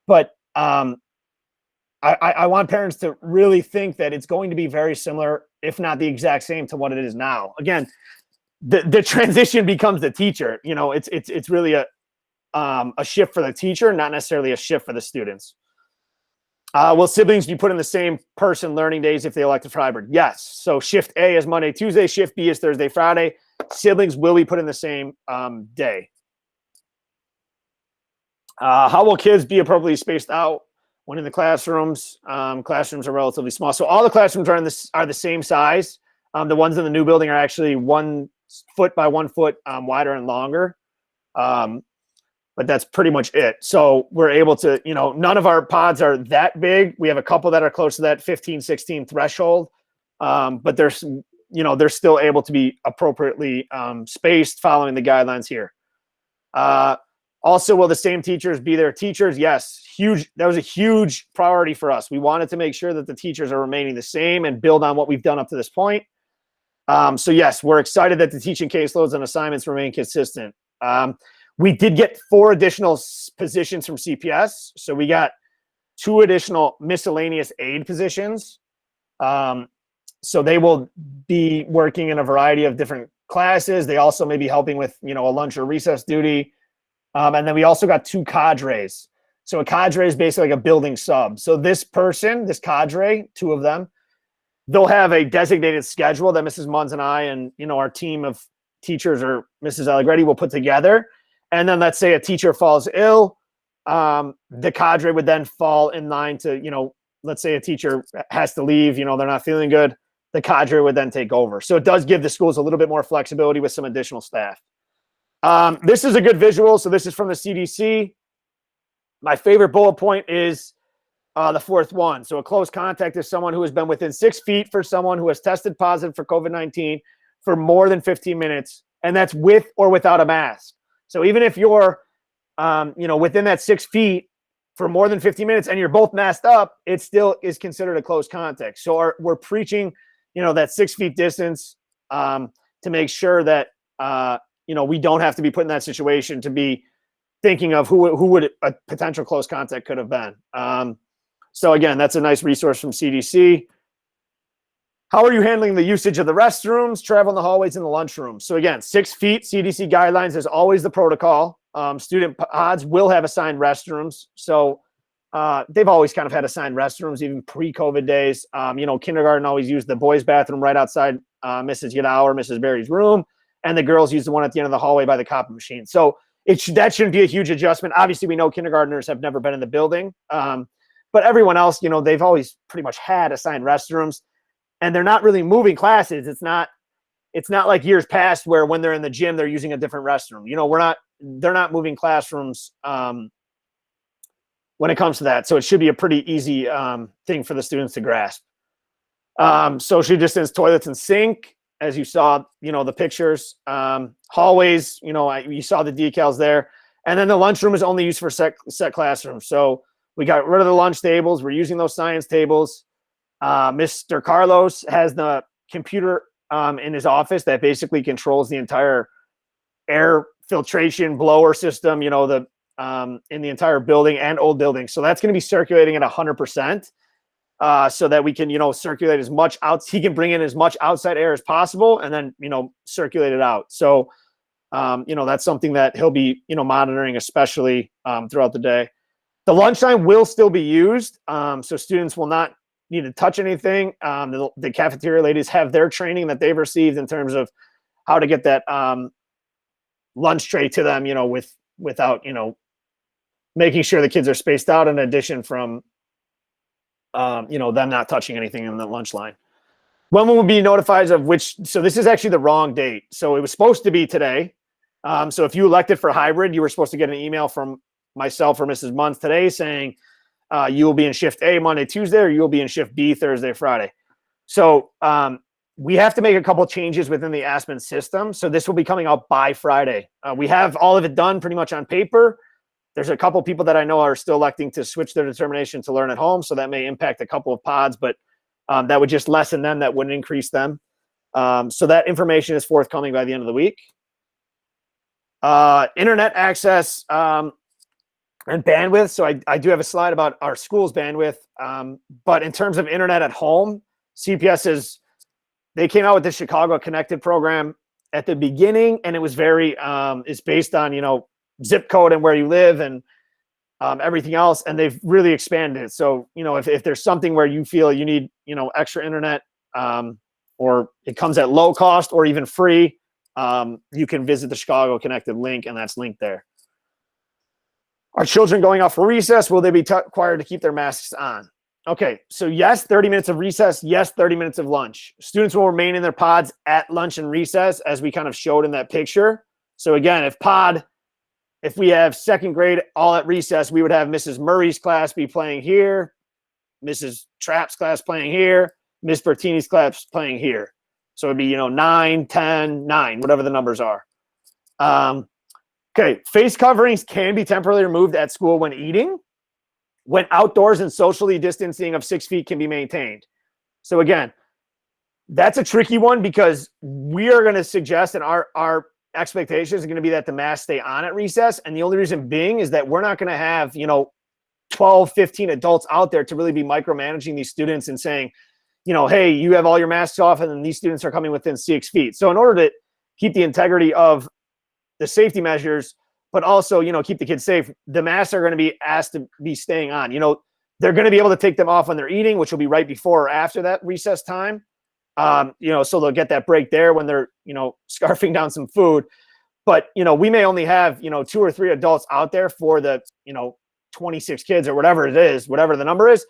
A: But I want parents to really think that it's going to be very similar, if not the exact same, to what it is now. Again, the transition becomes the teacher. You know, it's really a shift for the teacher, not necessarily a shift for the students. Will siblings be put in the same person learning days if they elected for hybrid? Yes. So shift A is Monday, Tuesday. Shift B is Thursday, Friday. Siblings will be put in the same day. How will kids be appropriately spaced out when in the classrooms? Classrooms are relatively small. So all the classrooms are the same size. The ones in the new building are actually 1 foot by 1 foot wider and longer. But that's pretty much it. So we're able to, you know, none of our pods are that big. We have a couple that are close to that 15, 16 threshold. But there's, you know, they're still able to be appropriately spaced following the guidelines here. Also, will the same teachers be their teachers? Yes, huge. That was a huge priority for us. We wanted to make sure that the teachers are remaining the same and build on what we've done up to this point. So yes, we're excited that the teaching caseloads and assignments remain consistent. We did get 4 additional positions from CPS. So we got 2 additional miscellaneous aid positions. So they will be working in a variety of different classes. They also may be helping with, you know, a lunch or recess duty. And then we also got 2 cadres. So a cadre is basically like a building sub. So this person, this cadre, 2 of them, they'll have a designated schedule that Mrs. Munns and I and, you know, our team of teachers or Mrs. Allegretti will put together. And then let's say a teacher falls ill, the cadre would then fall in line to, you know, let's say a teacher has to leave, you know, they're not feeling good, the cadre would then take over. So it does give the schools a little bit more flexibility with some additional staff. This is a good visual. So this is from the CDC. My favorite bullet point is the 4th one. So a close contact is someone who has been within 6 feet for someone who has tested positive for COVID-19 for more than 15 minutes, and that's with or without a mask. So even if you're, you know, within that 6 feet for more than 15 minutes and you're both masked up, it still is considered a close contact. So we're preaching, you know, that 6 feet distance to make sure that, you know, we don't have to be put in that situation to be thinking of who would a potential close contact could have been. So again, that's a nice resource from CDC. How are you handling the usage of the restrooms, travel in the hallways, and the lunchroom? So again, 6 feet, CDC guidelines is always the protocol. Student pods will have assigned restrooms. So they've always kind of had assigned restrooms, even pre-COVID days. You know, kindergarten always used the boys' bathroom right outside Mrs. Yadao or Mrs. Berry's room, and the girls used the one at the end of the hallway by the copy machine. So that shouldn't be a huge adjustment. Obviously, we know kindergartners have never been in the building, but everyone else, you know, they've always pretty much had assigned restrooms. And they're not really moving classes. It's not like years past where when they're in the gym, they're using a different restroom. You know, they're not moving classrooms when it comes to that. So it should be a pretty easy thing for the students to grasp. Social distance toilets and sink. as you saw, the pictures. Hallways, you saw the decals there. And then the lunchroom is only used for set classrooms. So we got rid of the lunch tables. We're using those science tables. Mr. Carlos has the computer in his office that basically controls the entire air filtration blower system, in the entire building and old building. So that's going to be circulating at 100%. So that we can, circulate as much out. He can bring in as much outside air as possible and then, circulate it out. So, that's something that he'll be, monitoring, especially throughout the day. The lunchtime will still be used. So students will not need to touch anything. The cafeteria ladies have their training that they've received in terms of how to get that lunch tray to them, without, making sure the kids are spaced out, in addition from, them not touching anything in the lunch line. When will we be notified of which? So this is actually the wrong date. So it was supposed to be today. So if you elected for hybrid, you were supposed to get an email from myself or Mrs. Munz today saying you will be in shift A Monday, Tuesday, or you will be in shift B Thursday, Friday. So we have to make a couple changes within the Aspen system. So this will be coming out by Friday. We have all of it done pretty much on paper. There's a couple people that I know are still electing to switch their determination to learn at home. So that may impact a couple of pods, but that would just lessen them. That wouldn't increase them. So that information is forthcoming by the end of the week. Internet access and bandwidth. So I do have a slide about our school's bandwidth. But in terms of internet at home, CPS they came out with the Chicago Connected program at the beginning, and it was very, it's based on, zip code and where you live and everything else. And they've really expanded it. So, if there's something where you feel you need, extra internet, or it comes at low cost or even free, you can visit the Chicago Connected link, and that's linked there. Are children going out for recess? Will they be required to keep their masks on? Okay, so yes, 30 minutes of recess. Yes, 30 minutes of lunch. Students will remain in their pods at lunch and recess, as we kind of showed in that picture. So again, if we have second grade all at recess, we would have Mrs. Murray's class be playing here, Mrs. Trapp's class playing here, Miss Bertini's class playing here. So it'd be, 9, 10, 9, whatever the numbers are. Okay, face coverings can be temporarily removed at school when eating, when outdoors and socially distancing of 6 feet can be maintained. So again, that's a tricky one because we are going to suggest, and our expectations are going to be that the masks stay on at recess. And the only reason being is that we're not going to have, 12, 15 adults out there to really be micromanaging these students and saying, hey, you have all your masks off, and then these students are coming within 6 feet. So in order to keep the integrity of the safety measures, but also, keep the kids safe, the masks are going to be asked to be staying on. They're going to be able to take them off when they're eating, which will be right before or after that recess time. So they'll get that break there when they're, scarfing down some food. But, we may only have, 2 or 3 adults out there for the, 26 kids or whatever it is, whatever the number is.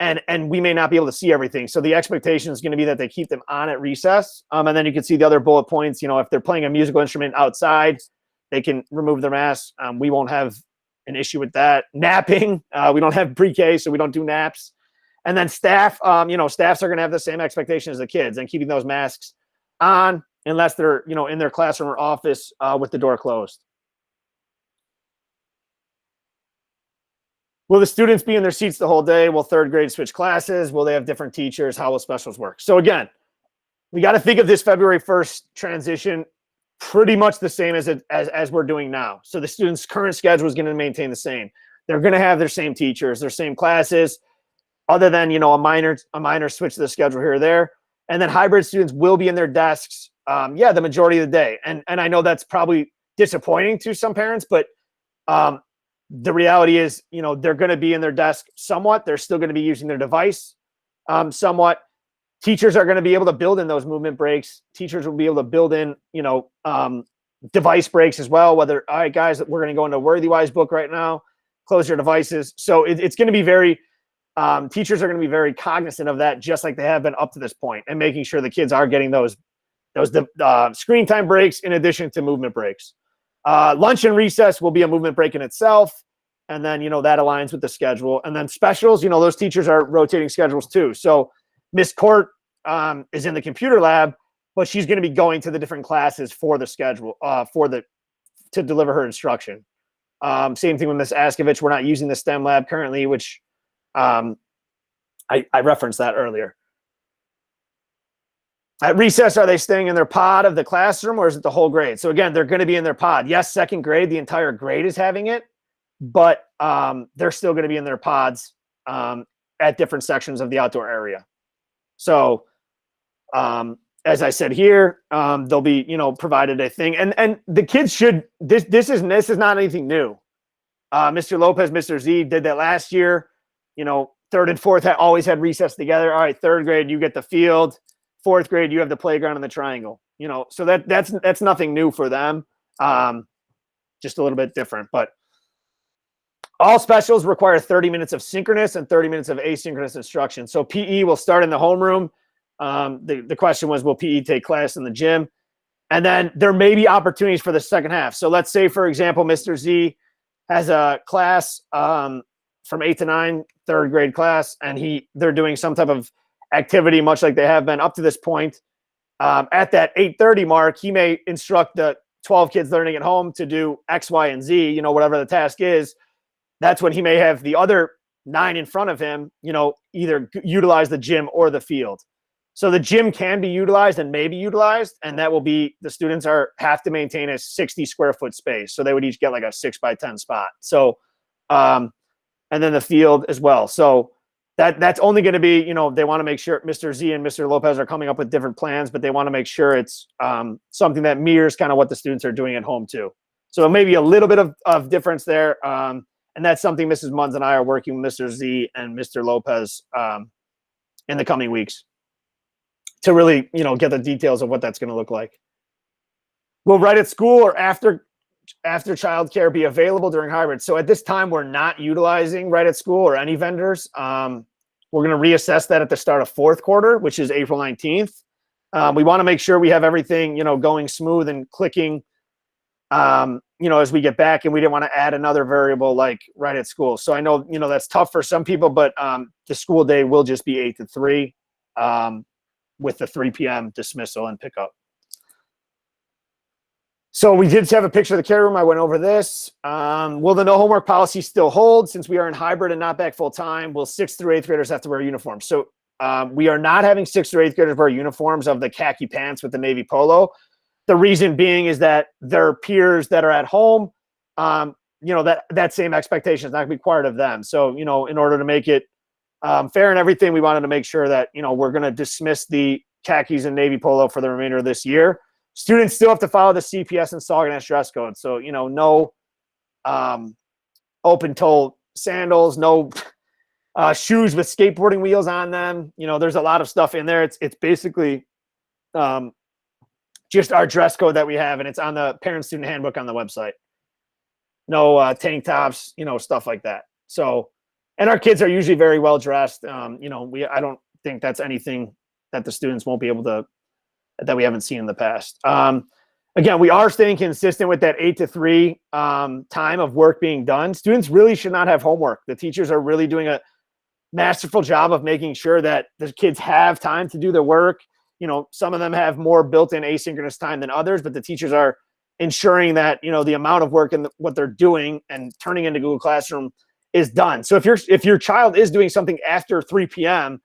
A: And we may not be able to see everything. So the expectation is going to be that they keep them on at recess. And then you can see the other bullet points. If they're playing a musical instrument outside, they can remove their masks. We won't have an issue with that. Napping, we don't have pre-K, so we don't do naps. And then staff, staffs are going to have the same expectation as the kids and keeping those masks on unless they're, in their classroom or office with the door closed. Will the students be in their seats the whole day? Will third grade switch classes? Will they have different teachers? How will specials work? So again, we got to think of this February 1st transition pretty much the same as we're doing now. So the students' current schedule is going to maintain the same. They're going to have their same teachers, their same classes, other than, a minor switch to the schedule here or there. And then hybrid students will be in their desks, the majority of the day. And I know that's probably disappointing to some parents, but the reality is, they're going to be in their desk somewhat. They're still going to be using their device somewhat. Teachers are going to be able to build in those movement breaks. Teachers will be able to build in, device breaks as well. Whether, all right, guys, we're going to go into Worthy-Wise book right now. Close your devices. So it's going to be very, teachers are going to be very cognizant of that, just like they have been up to this point, and making sure the kids are getting those screen time breaks in addition to movement breaks. Lunch and recess will be a movement break in itself. And then, that aligns with the schedule. And then specials, those teachers are rotating schedules too. So Miss Court is in the computer lab. but she's going to be going to the different classes for the schedule, to deliver her instruction. Same thing with Miss Askovich. We're not using the STEM lab currently, which I referenced that earlier. At recess, are they staying in their pod of the classroom, or is it the whole grade? So again, they're going to be in their pod. Yes, second grade, the entire grade is having it, but they're still going to be in their pods at different sections of the outdoor area. So as I said here, they'll be, provided a thing, and the kids should. This is not anything new. Mr. Lopez, Mr. Z did that last year. Third and fourth always had recess together. All right, third grade, you get the field. Fourth grade, you have the playground and the triangle. So that's nothing new for them. Just a little bit different. But all specials require 30 minutes of synchronous and 30 minutes of asynchronous instruction. So PE will start in the homeroom. The question was, will PE take class in the gym? And then there may be opportunities for the second half. So let's say, for example, Mr. Z has a class from 8 to 9, third grade class, and they're doing some type of activity, much like they have been up to this point. At that 8:30 mark, he may instruct the 12 kids learning at home to do X, Y, and Z, whatever the task is. That's when he may have the other 9 in front of him, either utilize the gym or the field. So the gym can be utilized and may be utilized, and that will be, the students have to maintain a 60 square foot space. So they would each get like a 6x10 spot. So, and then the field as well. So that's only going to be, they want to make sure Mr. Z and Mr. Lopez are coming up with different plans, but they want to make sure it's something that mirrors kind of what the students are doing at home too. So maybe a little bit of difference there. And that's something Mrs. Munns and I are working with Mr. Z and Mr. Lopez in the coming weeks to really, get the details of what that's going to look like. Will Right at School or after childcare be available during hybrid? So at this time, we're not utilizing Right at School or any vendors. We're going to reassess that at the start of fourth quarter, which is April 19th. We want to make sure we have everything, going smooth and clicking, as we get back, and we didn't want to add another variable like Right at School. So I know, that's tough for some people, but the school day will just be 8 to 3 with the 3 p.m. dismissal and pickup. So we did have a picture of the care room. I went over this. Will the no homework policy still hold since we are in hybrid and not back full time? Will 6th through 8th graders have to wear uniforms? So we are not having 6th or 8th graders wear uniforms of the khaki pants with the navy polo. The reason being is that their peers that are at home, that same expectation is not going to be required of them. So, in order to make it fair and everything, we wanted to make sure that, we're going to dismiss the khakis and navy polo for the remainder of this year. Students still have to follow the CPS and Sauganash dress code. So, no open-toe sandals, no shoes with skateboarding wheels on them. There's a lot of stuff in there. It's basically just our dress code that we have, and it's on the parent-student handbook on the website. No tank tops, stuff like that. So, and our kids are usually very well dressed. I don't think that's anything that the students won't be able to, that we haven't seen in the past. Again, we are staying consistent with that 8 to 3 time of work being done. Students really should not have homework. The teachers are really doing a masterful job of making sure that the kids have time to do their work. Some of them have more built-in asynchronous time than others, but the teachers are ensuring that, the amount of work and what they're doing and turning into Google Classroom is done. So if your child is doing something after 3 p.m.,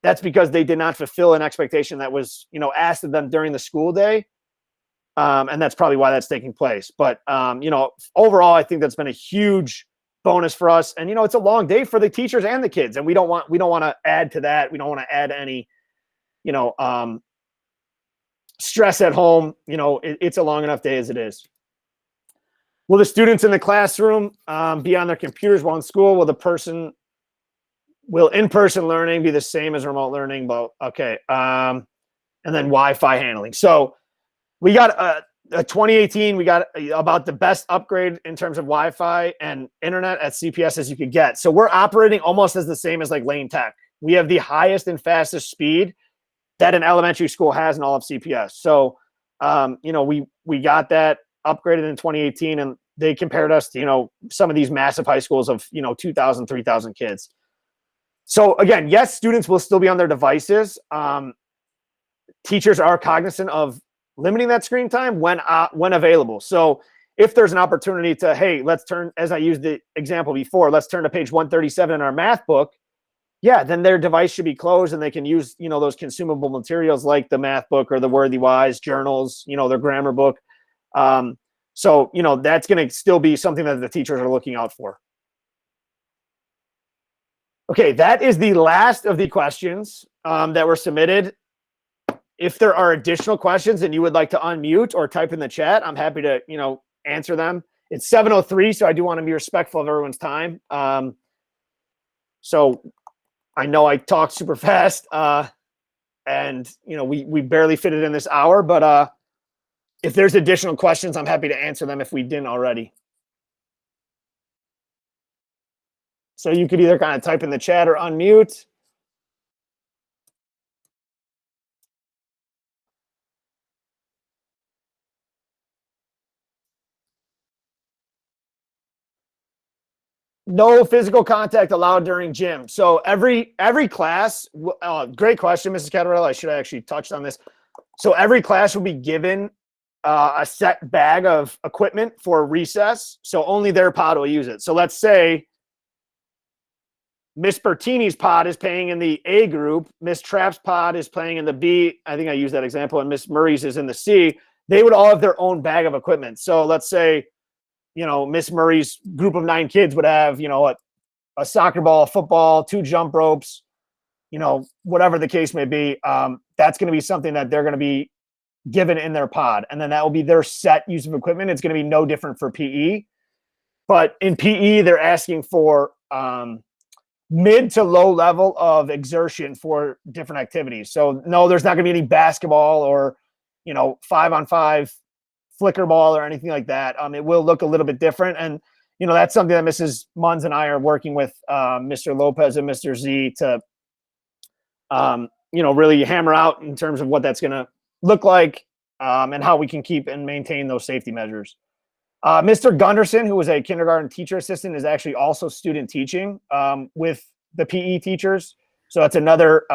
A: that's because they did not fulfill an expectation that was, asked of them during the school day. And that's probably why that's taking place. But, overall, I think that's been a huge bonus for us. And, it's a long day for the teachers and the kids. And we don't want to add to that. We don't want to add any, stress at home. It's a long enough day as it is. Will the students in the classroom be on their computers while in school? Will in-person learning be the same as remote learning? But okay. And then Wi-Fi handling. So we got a 2018, we got about the best upgrade in terms of Wi-Fi and internet at CPS as you could get. So we're operating almost as the same as like Lane Tech. We have the highest and fastest speed that an elementary school has in all of CPS. So, we got that upgraded in 2018, and they compared us to, some of these massive high schools of, 2,000, 3,000 kids. So again, yes, students will still be on their devices. teachers are cognizant of limiting that screen time when available. So if there's an opportunity to, hey, let's turn, as I used the example before, let's turn to page 137 in our math book. Yeah, then their device should be closed and they can use, those consumable materials like the math book or the Worthy Wise journals, their grammar book. So, that's going to still be something that the teachers are looking out for. Okay, that is the last of the questions that were submitted. If there are additional questions and you would like to unmute or type in the chat, I'm happy to, answer them. It's 7:03, so I do want to be respectful of everyone's time. So I know I talked super fast, and we barely fit it in this hour. But if there's additional questions, I'm happy to answer them if we didn't already. So you could either kind of type in the chat or unmute. No physical contact allowed during gym. So every class, great question, Mrs. Catterell. I should have actually touched on this. So every class will be given a set bag of equipment for recess. So only their pod will use it. So let's say Miss Bertini's pod is playing in the A group. Miss Trapp's pod is playing in the B. I think I used that example. And Miss Murray's is in the C. They would all have their own bag of equipment. So let's say, Miss Murray's group of 9 kids would have, a soccer ball, a football, 2 jump ropes, whatever the case may be. That's going to be something that they're going to be given in their pod. And then that will be their set use of equipment. It's going to be no different for PE. But in PE, they're asking for mid to low level of exertion for different activities. So no, there's not going to be any basketball or, 5-on-5 flicker ball or anything like that. It will look a little bit different. And, that's something that Mrs. Munns and I are working with Mr. Lopez and Mr. Z to, really hammer out in terms of what that's going to look like and how we can keep and maintain those safety measures. Mr. Gunderson, who was a kindergarten teacher assistant, is actually also student teaching with the PE teachers. So it's another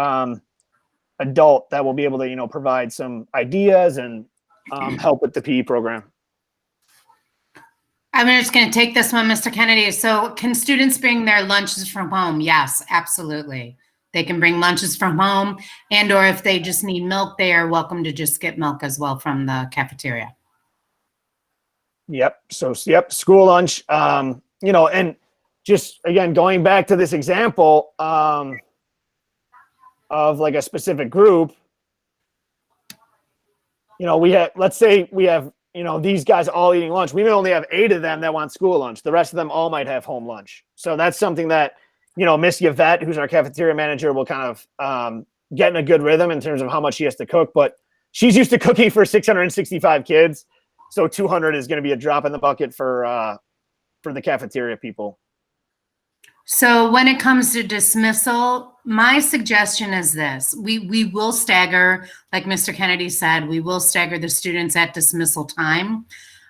A: adult that will be able to, provide some ideas and help with the PE program.
B: I'm just going to take this one, Mr. Kennedy. So can students bring their lunches from home? Yes, absolutely. They can bring lunches from home, and or if they just need milk, they are welcome to just get milk as well from the cafeteria.
A: Yep. So, school lunch, and just, again, going back to this example of like a specific group, let's say we have, these guys all eating lunch. We may only have 8 of them that want school lunch. The rest of them all might have home lunch. So that's something that, Miss Yvette, who's our cafeteria manager, will kind of get in a good rhythm in terms of how much she has to cook. But she's used to cooking for 665 kids. So 200 is going to be a drop in the bucket for the cafeteria people.
B: So when it comes to dismissal, my suggestion is this. We will stagger, like Mr. Kennedy said, we will stagger the students at dismissal time.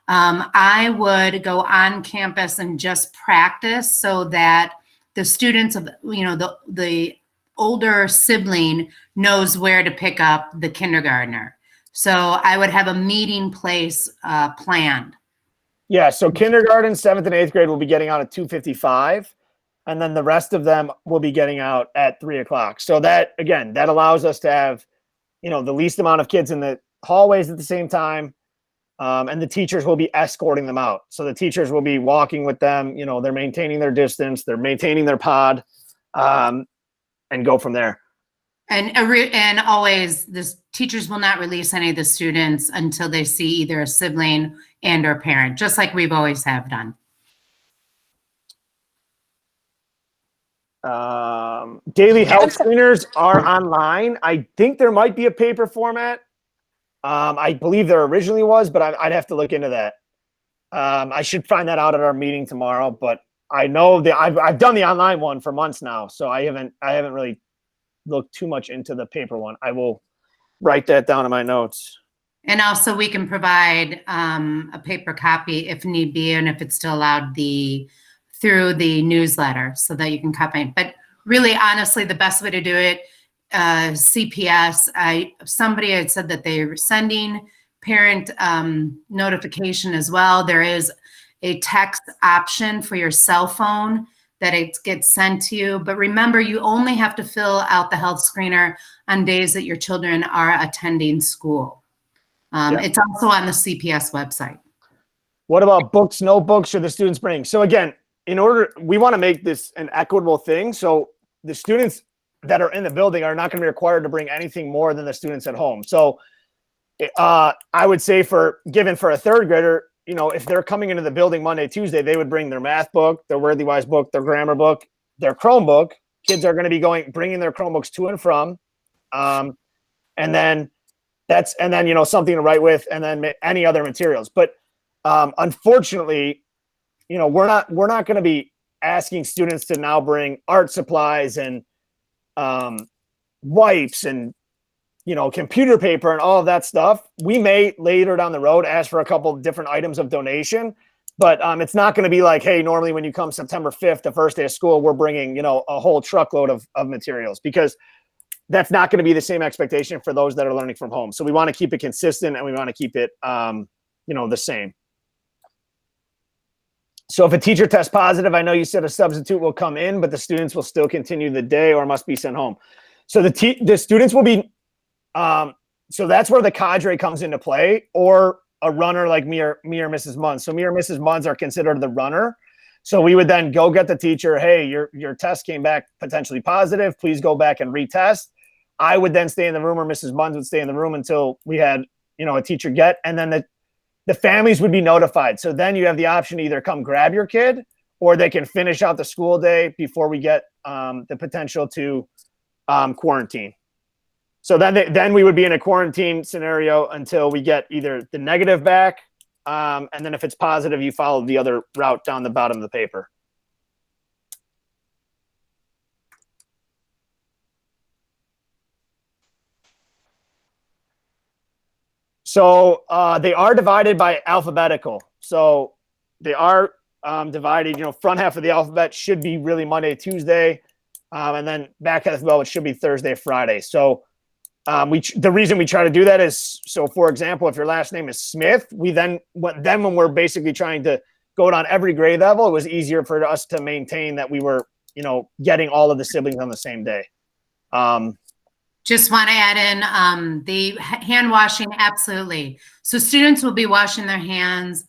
B: I would go on campus and just practice so that the students of, the older sibling knows where to pick up the kindergartner. So I would have a meeting place planned. Yeah,
A: so kindergarten, 7th and 8th grade will be getting out at 2:55. And then the rest of them will be getting out at 3 o'clock. So that, again, that allows us to have, the least amount of kids in the hallways at the same time. And the teachers will be escorting them out. So the teachers will be walking with them, they're maintaining their distance, they're maintaining their pod, and go from there.
B: And always, the teachers will not release any of the students until they see either a sibling and or parent, just like we've always have done.
A: Daily health screeners are online. I think there might be a paper format. I believe there originally was, but I'd have to look into that. I should find that out at our meeting tomorrow. But I know that I've done the online one for months now, so I haven't really looked too much into the paper one. I will write that down in my notes.
B: And also, we can provide a paper copy if need be, and if it's still allowed, through the newsletter, so that you can copy. But really, honestly, the best way to do it CPS, somebody had said that they were sending parent notification as well. There is a text option for your cell phone that it gets sent to you. But remember, you only have to fill out the health screener on days that your children are attending school. It's also on the CPS website.
A: What about books, notebooks should the students bring? So again, we want to make this an equitable thing. So the students that are in the building are not going to be required to bring anything more than the students at home. So I would say for a third grader, you know, if they're coming into the building Monday, Tuesday, they would bring their math book, their WorthyWise book, their grammar book, their Chromebook. Kids are going to be bringing their Chromebooks to and from. And then, you know, something to write with, and then any other materials. But unfortunately, you know, we're not going to be asking students to now bring art supplies and wipes and, you know, computer paper and all of that stuff. We may later down the road ask for a couple of different items of donation, but it's not going to be like, hey, normally when you come September 5th, the first day of school, we're bringing, you know, a whole truckload of materials, because that's not going to be the same expectation for those that are learning from home. So we want to keep it consistent, and we want to keep it, you know, the same. So if a teacher tests positive, I know you said a substitute will come in, but the students will still continue the day or must be sent home. So the students will be, so that's where the cadre comes into play, or a runner like me or Mrs. Munns. So me or Mrs. Munns are considered the runner. So we would then go get the teacher, hey, your test came back potentially positive. Please go back and retest. I would then stay in the room, or Mrs. Munns would stay in the room until we had, you know, a teacher get, and then the families would be notified. So then you have the option to either come grab your kid, or they can finish out the school day before we get the potential to quarantine. So then we would be in a quarantine scenario until we get either the negative back, and then if it's positive, you follow the other route down the bottom of the paper. So they are divided by alphabetical. So they are divided, you know, front half of the alphabet should be really Monday, Tuesday, and then back half, well, it should be Thursday, Friday. So the reason we try to do that is, so for example, if your last name is Smith, when we're basically trying to go down every grade level, it was easier for us to maintain that we were, you know, getting all of the siblings on the same day.
B: Just want to add in the hand washing, absolutely. So students will be washing their hands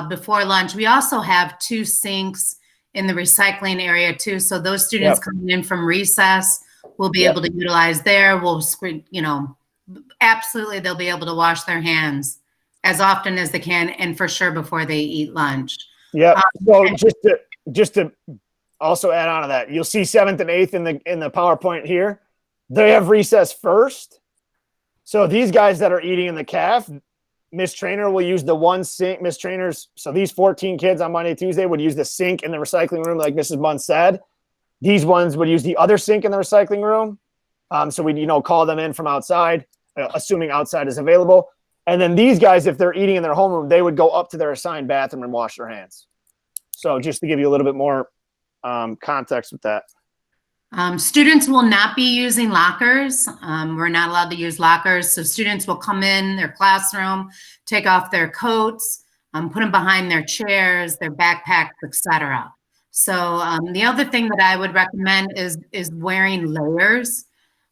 B: before lunch. We also have 2 sinks in the recycling area too. So those students coming in from recess will be able to utilize there. We'll screen, you know, absolutely, they'll be able to wash their hands as often as they can, and for sure before they eat lunch.
A: Yeah. So just to also add on to that, you'll see 7th and 8th in the PowerPoint here. They have recess first. So these guys that are eating in the caf, Miss Trainer will use the one sink. Miss Trainers, so these 14 kids on Monday, Tuesday would use the sink in the recycling room, like Mrs. Munn said. These ones would use the other sink in the recycling room. So we'd, you know, call them in from outside, assuming outside is available. And then these guys, if they're eating in their homeroom, they would go up to their assigned bathroom and wash their hands. So just to give you a little bit more context with that.
B: Students will not be using lockers. We're not allowed to use lockers. So students will come in their classroom, take off their coats, put them behind their chairs, their backpacks, etc. So the other thing that I would recommend is wearing layers.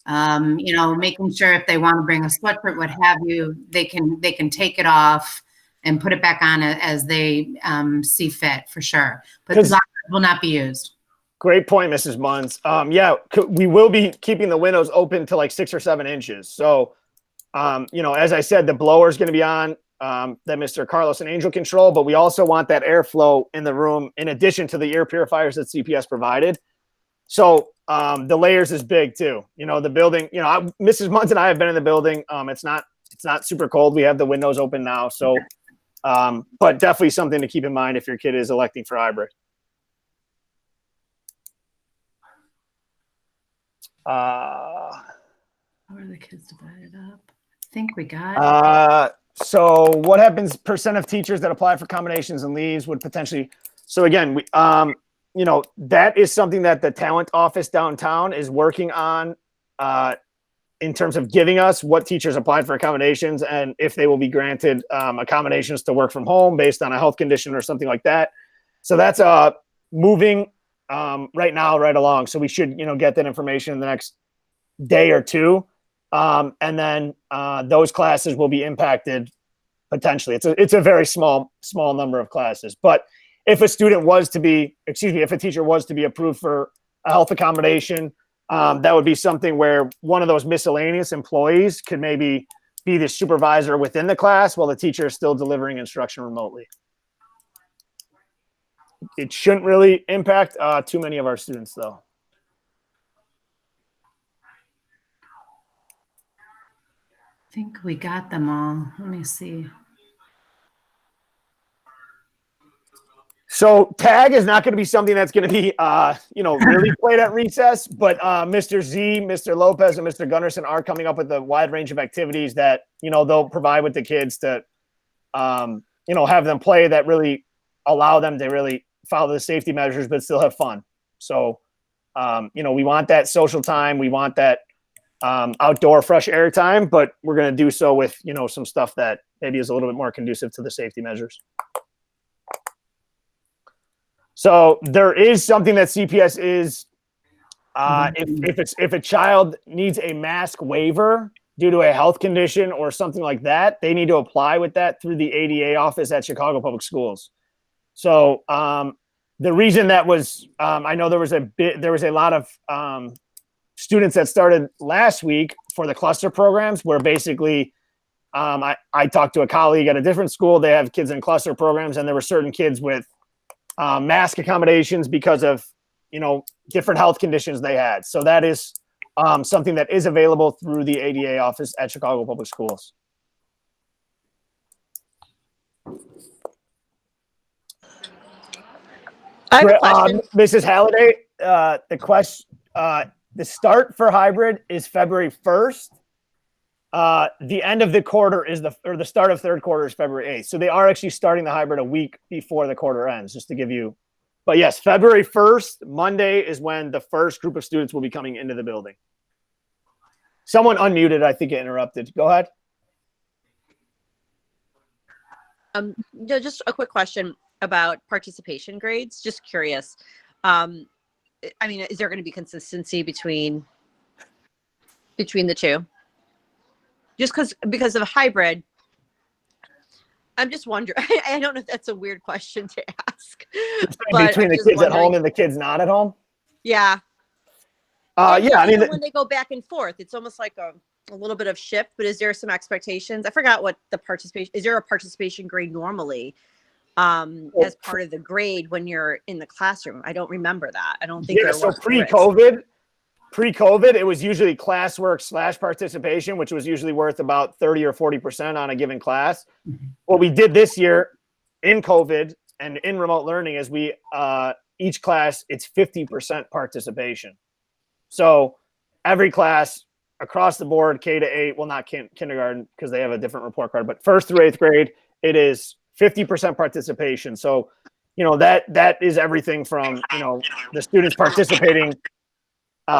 B: You know, making sure if they want to bring a sweatshirt, what have you, they can take it off and put it back on as they see fit, for sure. But lockers will not be used.
A: Great point, Mrs. Munns. Yeah, we will be keeping the windows open to like 6 or 7 inches. So, you know, as I said, the blower is going to be on, that Mr. Carlos and Angel control, but we also want that airflow in the room in addition to the air purifiers that CPS provided. So the layers is big too. You know, the building, you know, Mrs. Munns and I have been in the building. It's not super cold. We have the windows open now. So, but definitely something to keep in mind if your kid is electing for hybrid.
B: How are the kids divided up? I think we got
A: so what happens, percent of teachers that apply for combinations and leaves would potentially, so again, we you know, that is something that the talent office downtown is working on in terms of giving us what teachers applied for accommodations and if they will be granted accommodations to work from home based on a health condition or something like that. So that's moving right now, right along. So we should, get that information in the next day or two. And then those classes will be impacted potentially. It's a very small number of classes. But if a student was to be, if a teacher was to be approved for a health accommodation, that would be something where one of those miscellaneous employees could maybe be the supervisor within the class while the teacher is still delivering instruction remotely. It shouldn't really impact too many of our students, though.
B: I think we got them all. Let me see.
A: So tag is not going to be something that's going to be, really played at recess, but Mr. Z, Mr. Lopez, and Mr. Gunnarsson are coming up with a wide range of activities that, they'll provide with the kids to, have them play that really allow them to really follow the safety measures, but still have fun. So, we want that social time. We want that outdoor fresh air time, but we're going to do so with, some stuff that maybe is a little bit more conducive to the safety measures. So there is something that CPS is, if a child needs a mask waiver due to a health condition or something like that, they need to apply with that through the ADA office at Chicago Public Schools. So the reason that was, I know there was a lot of students that started last week for the cluster programs where basically I talked to a colleague at a different school. They have kids in cluster programs, and there were certain kids with mask accommodations because of, different health conditions they had. So that is something that is available through the ADA office at Chicago Public Schools.
C: I have a question.
A: Mrs. Halliday, the start for hybrid is February 1st. The end of the quarter is the start of third quarter is February 8th. So they are actually starting the hybrid a week before the quarter ends, just to give you. But yes, February 1st, Monday, is when the first group of students will be coming into the building. Someone unmuted, I think it interrupted. Go ahead.
C: Just a quick question about participation grades. Just curious. Is there going to be consistency between the two? Just because of hybrid, I'm just wondering. I don't know if that's a weird question to ask. But
A: between the kids at home and the kids not at home?
C: Yeah. When they go back and forth, it's almost like a little bit of shift. But is there some expectations? I forgot what the participation. Is there a participation grade normally as part of the grade when you're in the classroom? I don't remember that. I don't think there was.
A: So pre-COVID, it was usually classwork / participation, which was usually worth about 30 or 40% on a given class. Mm-hmm. What we did this year in COVID and in remote learning is we, each class, it's 50% participation. So every class across the board, K to 8, well, not kindergarten because they have a different report card, but 1st through 8th grade, it is 50% participation. So, that is everything from, the students participating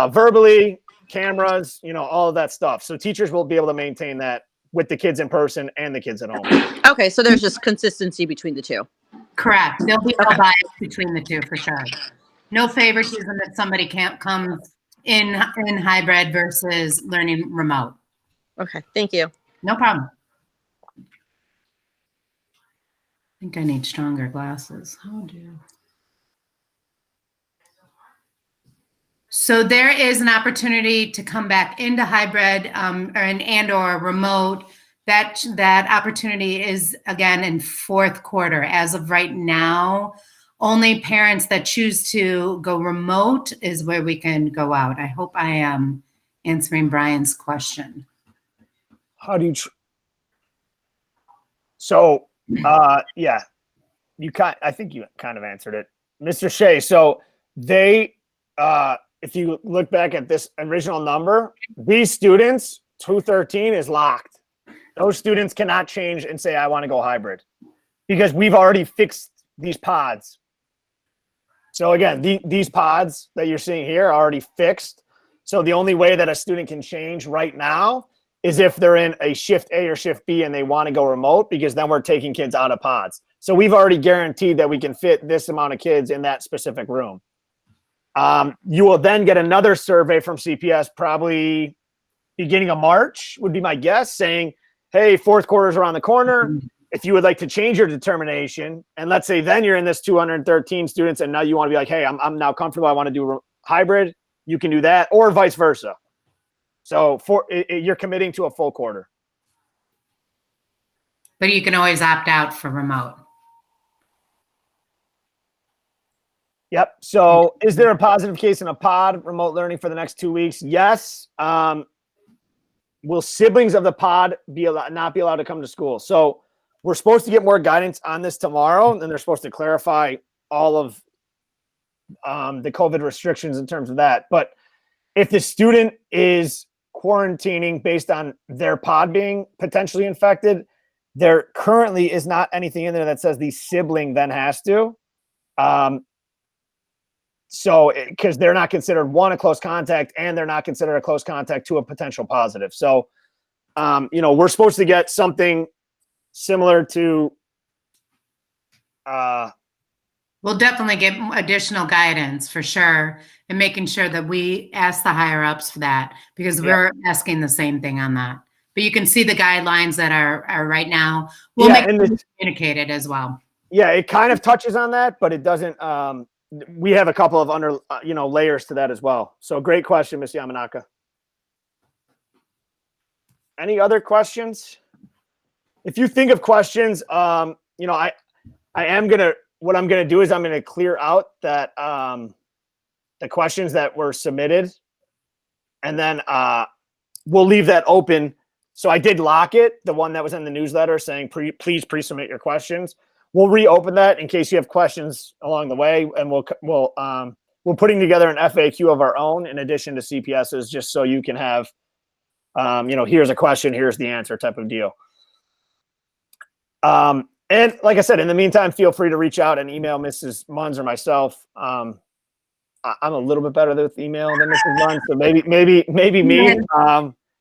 A: verbally, cameras, all of that stuff. So teachers will be able to maintain that with the kids in person and the kids at home.
C: Okay, so there's just consistency between the two.
B: Correct. There'll be no bias between the two for sure. No favoritism that somebody can't come in hybrid versus learning remote.
C: Okay, thank you.
B: No problem. I think I need stronger glasses. How do you? So there is an opportunity to come back into hybrid or remote. That opportunity is again in 4th quarter. As of right now, only parents that choose to go remote is where we can go out. I hope I am answering Brian's question.
A: How do you? Yeah, I think you kind of answered it, Mr. Shea. So they. If you look back at this original number, these students, 213 is locked. Those students cannot change and say, I want to go hybrid because we've already fixed these pods. So again, these pods that you're seeing here are already fixed. So the only way that a student can change right now is if they're in a shift A or shift B and they want to go remote, because then we're taking kids out of pods. So we've already guaranteed that we can fit this amount of kids in that specific room. You will then get another survey from CPS, probably beginning of March would be my guess, saying, hey, fourth quarter is around the corner. If you would like to change your determination, and let's say then you're in this 213 students and now you want to be like, hey, I'm now comfortable, I want to do hybrid, you can do that, or vice versa. So you're committing to a full quarter.
B: But you can always opt out for remote.
A: Yep. So is there a positive case in a pod, remote learning for the next 2 weeks? Yes. Will siblings of the pod not be allowed to come to school? So we're supposed to get more guidance on this tomorrow, and they're supposed to clarify all of the COVID restrictions in terms of that. But if the student is quarantining based on their pod being potentially infected, there currently is not anything in there that says the sibling then has to. So, because they're not considered, one, a close contact, and they're not considered a close contact to a potential positive. So, we're supposed to get something similar to.
B: We'll definitely get additional guidance for sure, and making sure that we ask the higher ups for that, because we're asking the same thing on that. But you can see the guidelines that are right now. We'll make them communicated as well.
A: Yeah, it kind of touches on that, but it doesn't. We have a couple of layers to that as well. So great question, Ms. Yamanaka. Any other questions? If you think of questions, what I'm gonna do is I'm gonna clear out that the questions that were submitted, and then we'll leave that open. So I did lock it, the one that was in the newsletter saying please pre-submit your questions. We'll reopen that in case you have questions along the way, and we're putting together an FAQ of our own in addition to CPS's, just so you can have, here's a question, here's the answer type of deal. And like I said, in the meantime, feel free to reach out and email Mrs. Munns or myself. I'm a little bit better with email than Mrs. Munns, so maybe me.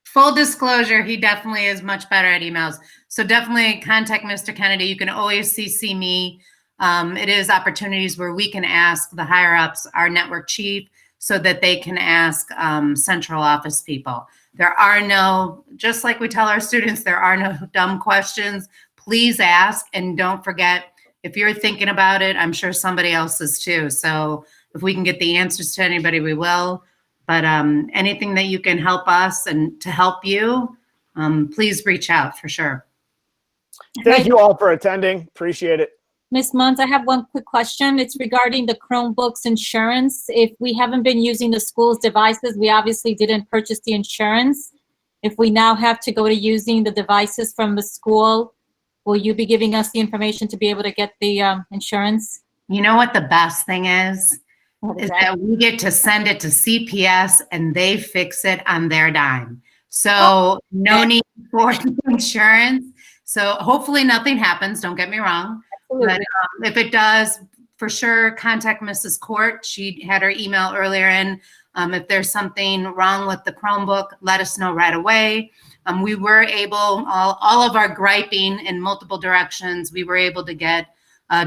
B: Full disclosure, he definitely is much better at emails. So definitely contact Mr. Kennedy. You can always CC me. It is opportunities where we can ask the higher ups, our network chief, so that they can ask central office people. There are no, just like we tell our students, there are no dumb questions. Please ask, and don't forget, if you're thinking about it, I'm sure somebody else is too. So if we can get the answers to anybody, we will. But anything that you can help us and to help you, please reach out for sure.
A: Thank you all for attending. Appreciate it.
D: Ms. Munns, I have one quick question. It's regarding the Chromebooks insurance. If we haven't been using the school's devices, we obviously didn't purchase the insurance. If we now have to go to using the devices from the school, will you be giving us the information to be able to get the insurance?
B: You know what the best thing is that we get to send it to CPS and they fix it on their dime. So no need for insurance. So hopefully nothing happens. Don't get me wrong. But if it does, for sure, contact Mrs. Court. She had her email earlier in. If there's something wrong with the Chromebook, let us know right away. We were able, all of our griping in multiple directions, we were able to get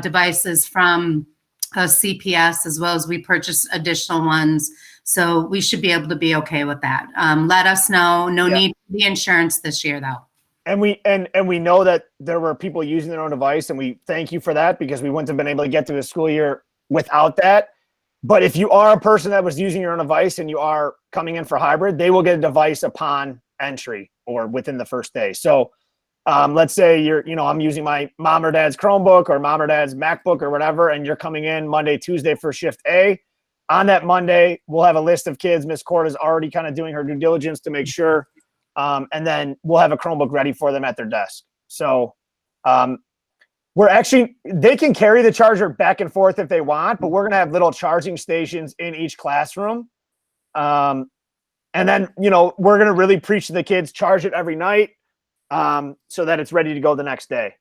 B: devices from CPS, as well as we purchased additional ones. So we should be able to be okay with that. Let us know. No need for the insurance this year, though.
A: And we know that there were people using their own device, and we thank you for that, because we wouldn't have been able to get through the school year without that. But if you are a person that was using your own device and you are coming in for hybrid, they will get a device upon entry or within the first day. So let's say I'm using my mom or dad's Chromebook or mom or dad's MacBook or whatever, and you're coming in Monday, Tuesday for shift A. On that Monday, we'll have a list of kids. Ms. Court is already kind of doing her due diligence to make sure. And then we'll have a Chromebook ready for them at their desk. So they can carry the charger back and forth if they want, but we're going to have little charging stations in each classroom. And then, we're going to really preach to the kids, charge it every night so that it's ready to go the next day.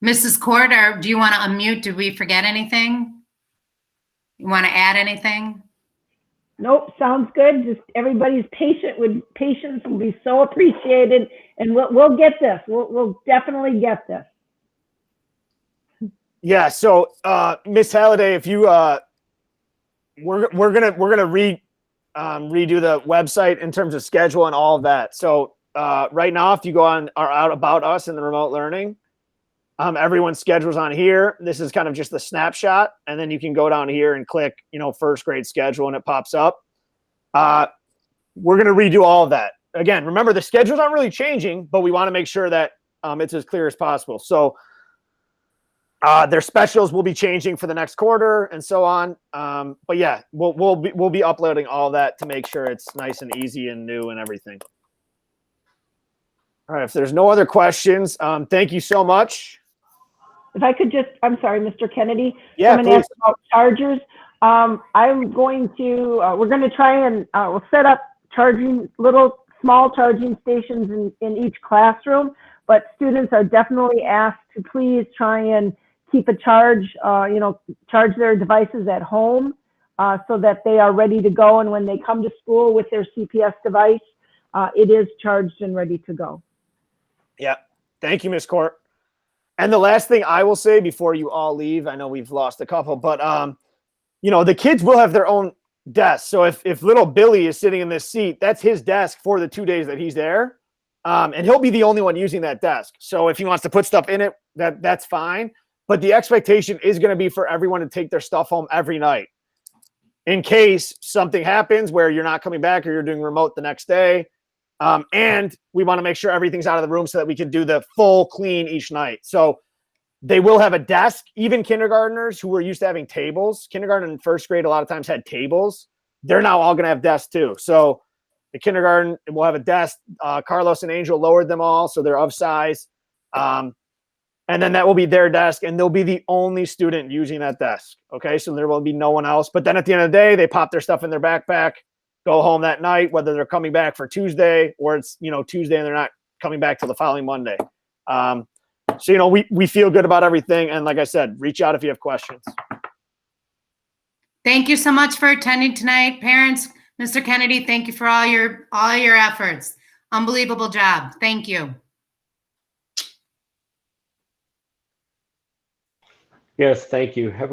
B: Mrs. Court, do you want to unmute? Did we forget anything? You want to add anything?
E: Nope, sounds good. Just everybody's patience will be so appreciated, and we'll get this. We'll definitely get this.
A: Yeah. So, Miss Halliday, if you, we're gonna redo the website in terms of schedule and all of that. So, right now, if you go on our Out About Us in the remote learning, everyone's schedule's on here. This is kind of just the snapshot, and then you can go down here and click, first grade schedule, and it pops up. We're gonna redo all of that. Again, remember the schedules aren't really changing, but we want to make sure that it's as clear as possible. So their specials will be changing for the next quarter and so on. But yeah, we'll be uploading all that to make sure it's nice and easy and new and everything. All right. If there's no other questions, thank you so much.
E: If I could just, I'm sorry, Mr. Kennedy.
A: Yeah,
E: Someone asked about chargers. I'm going to, we're going to try and we'll set up small charging stations in each classroom, but students are definitely asked to please try and keep a charge, charge their devices at home so that they are ready to go. And when they come to school with their CPS device, it is charged and ready to go.
A: Yeah. Thank you, Ms. Court. And the last thing I will say before you all leave, I know we've lost a couple, but the kids will have their own desk. So if little Billy is sitting in this seat, that's his desk for the 2 days that he's there. And he'll be the only one using that desk. So if he wants to put stuff in it, that's fine. But the expectation is going to be for everyone to take their stuff home every night. In case something happens where you're not coming back or you're doing remote the next day. And we want to make sure everything's out of the room so that we can do the full clean each night. So they will have a desk. Even kindergartners who were used to having tables, kindergarten and first grade a lot of times had tables. They're now all going to have desks too. So the kindergarten will have a desk. Carlos and Angel lowered them all, so they're of size. And then that will be their desk, and they'll be the only student using that desk. Okay, so there will be no one else. But then at the end of the day, they pop their stuff in their backpack, go home that night, whether they're coming back for Tuesday or it's, Tuesday and they're not coming back till the following Monday. So, we feel good about everything. And like I said, reach out if you have questions.
B: Thank you so much for attending tonight. Parents, Mr. Kennedy, thank you for all your efforts. Unbelievable job. Thank you.
F: Yes, thank you. Have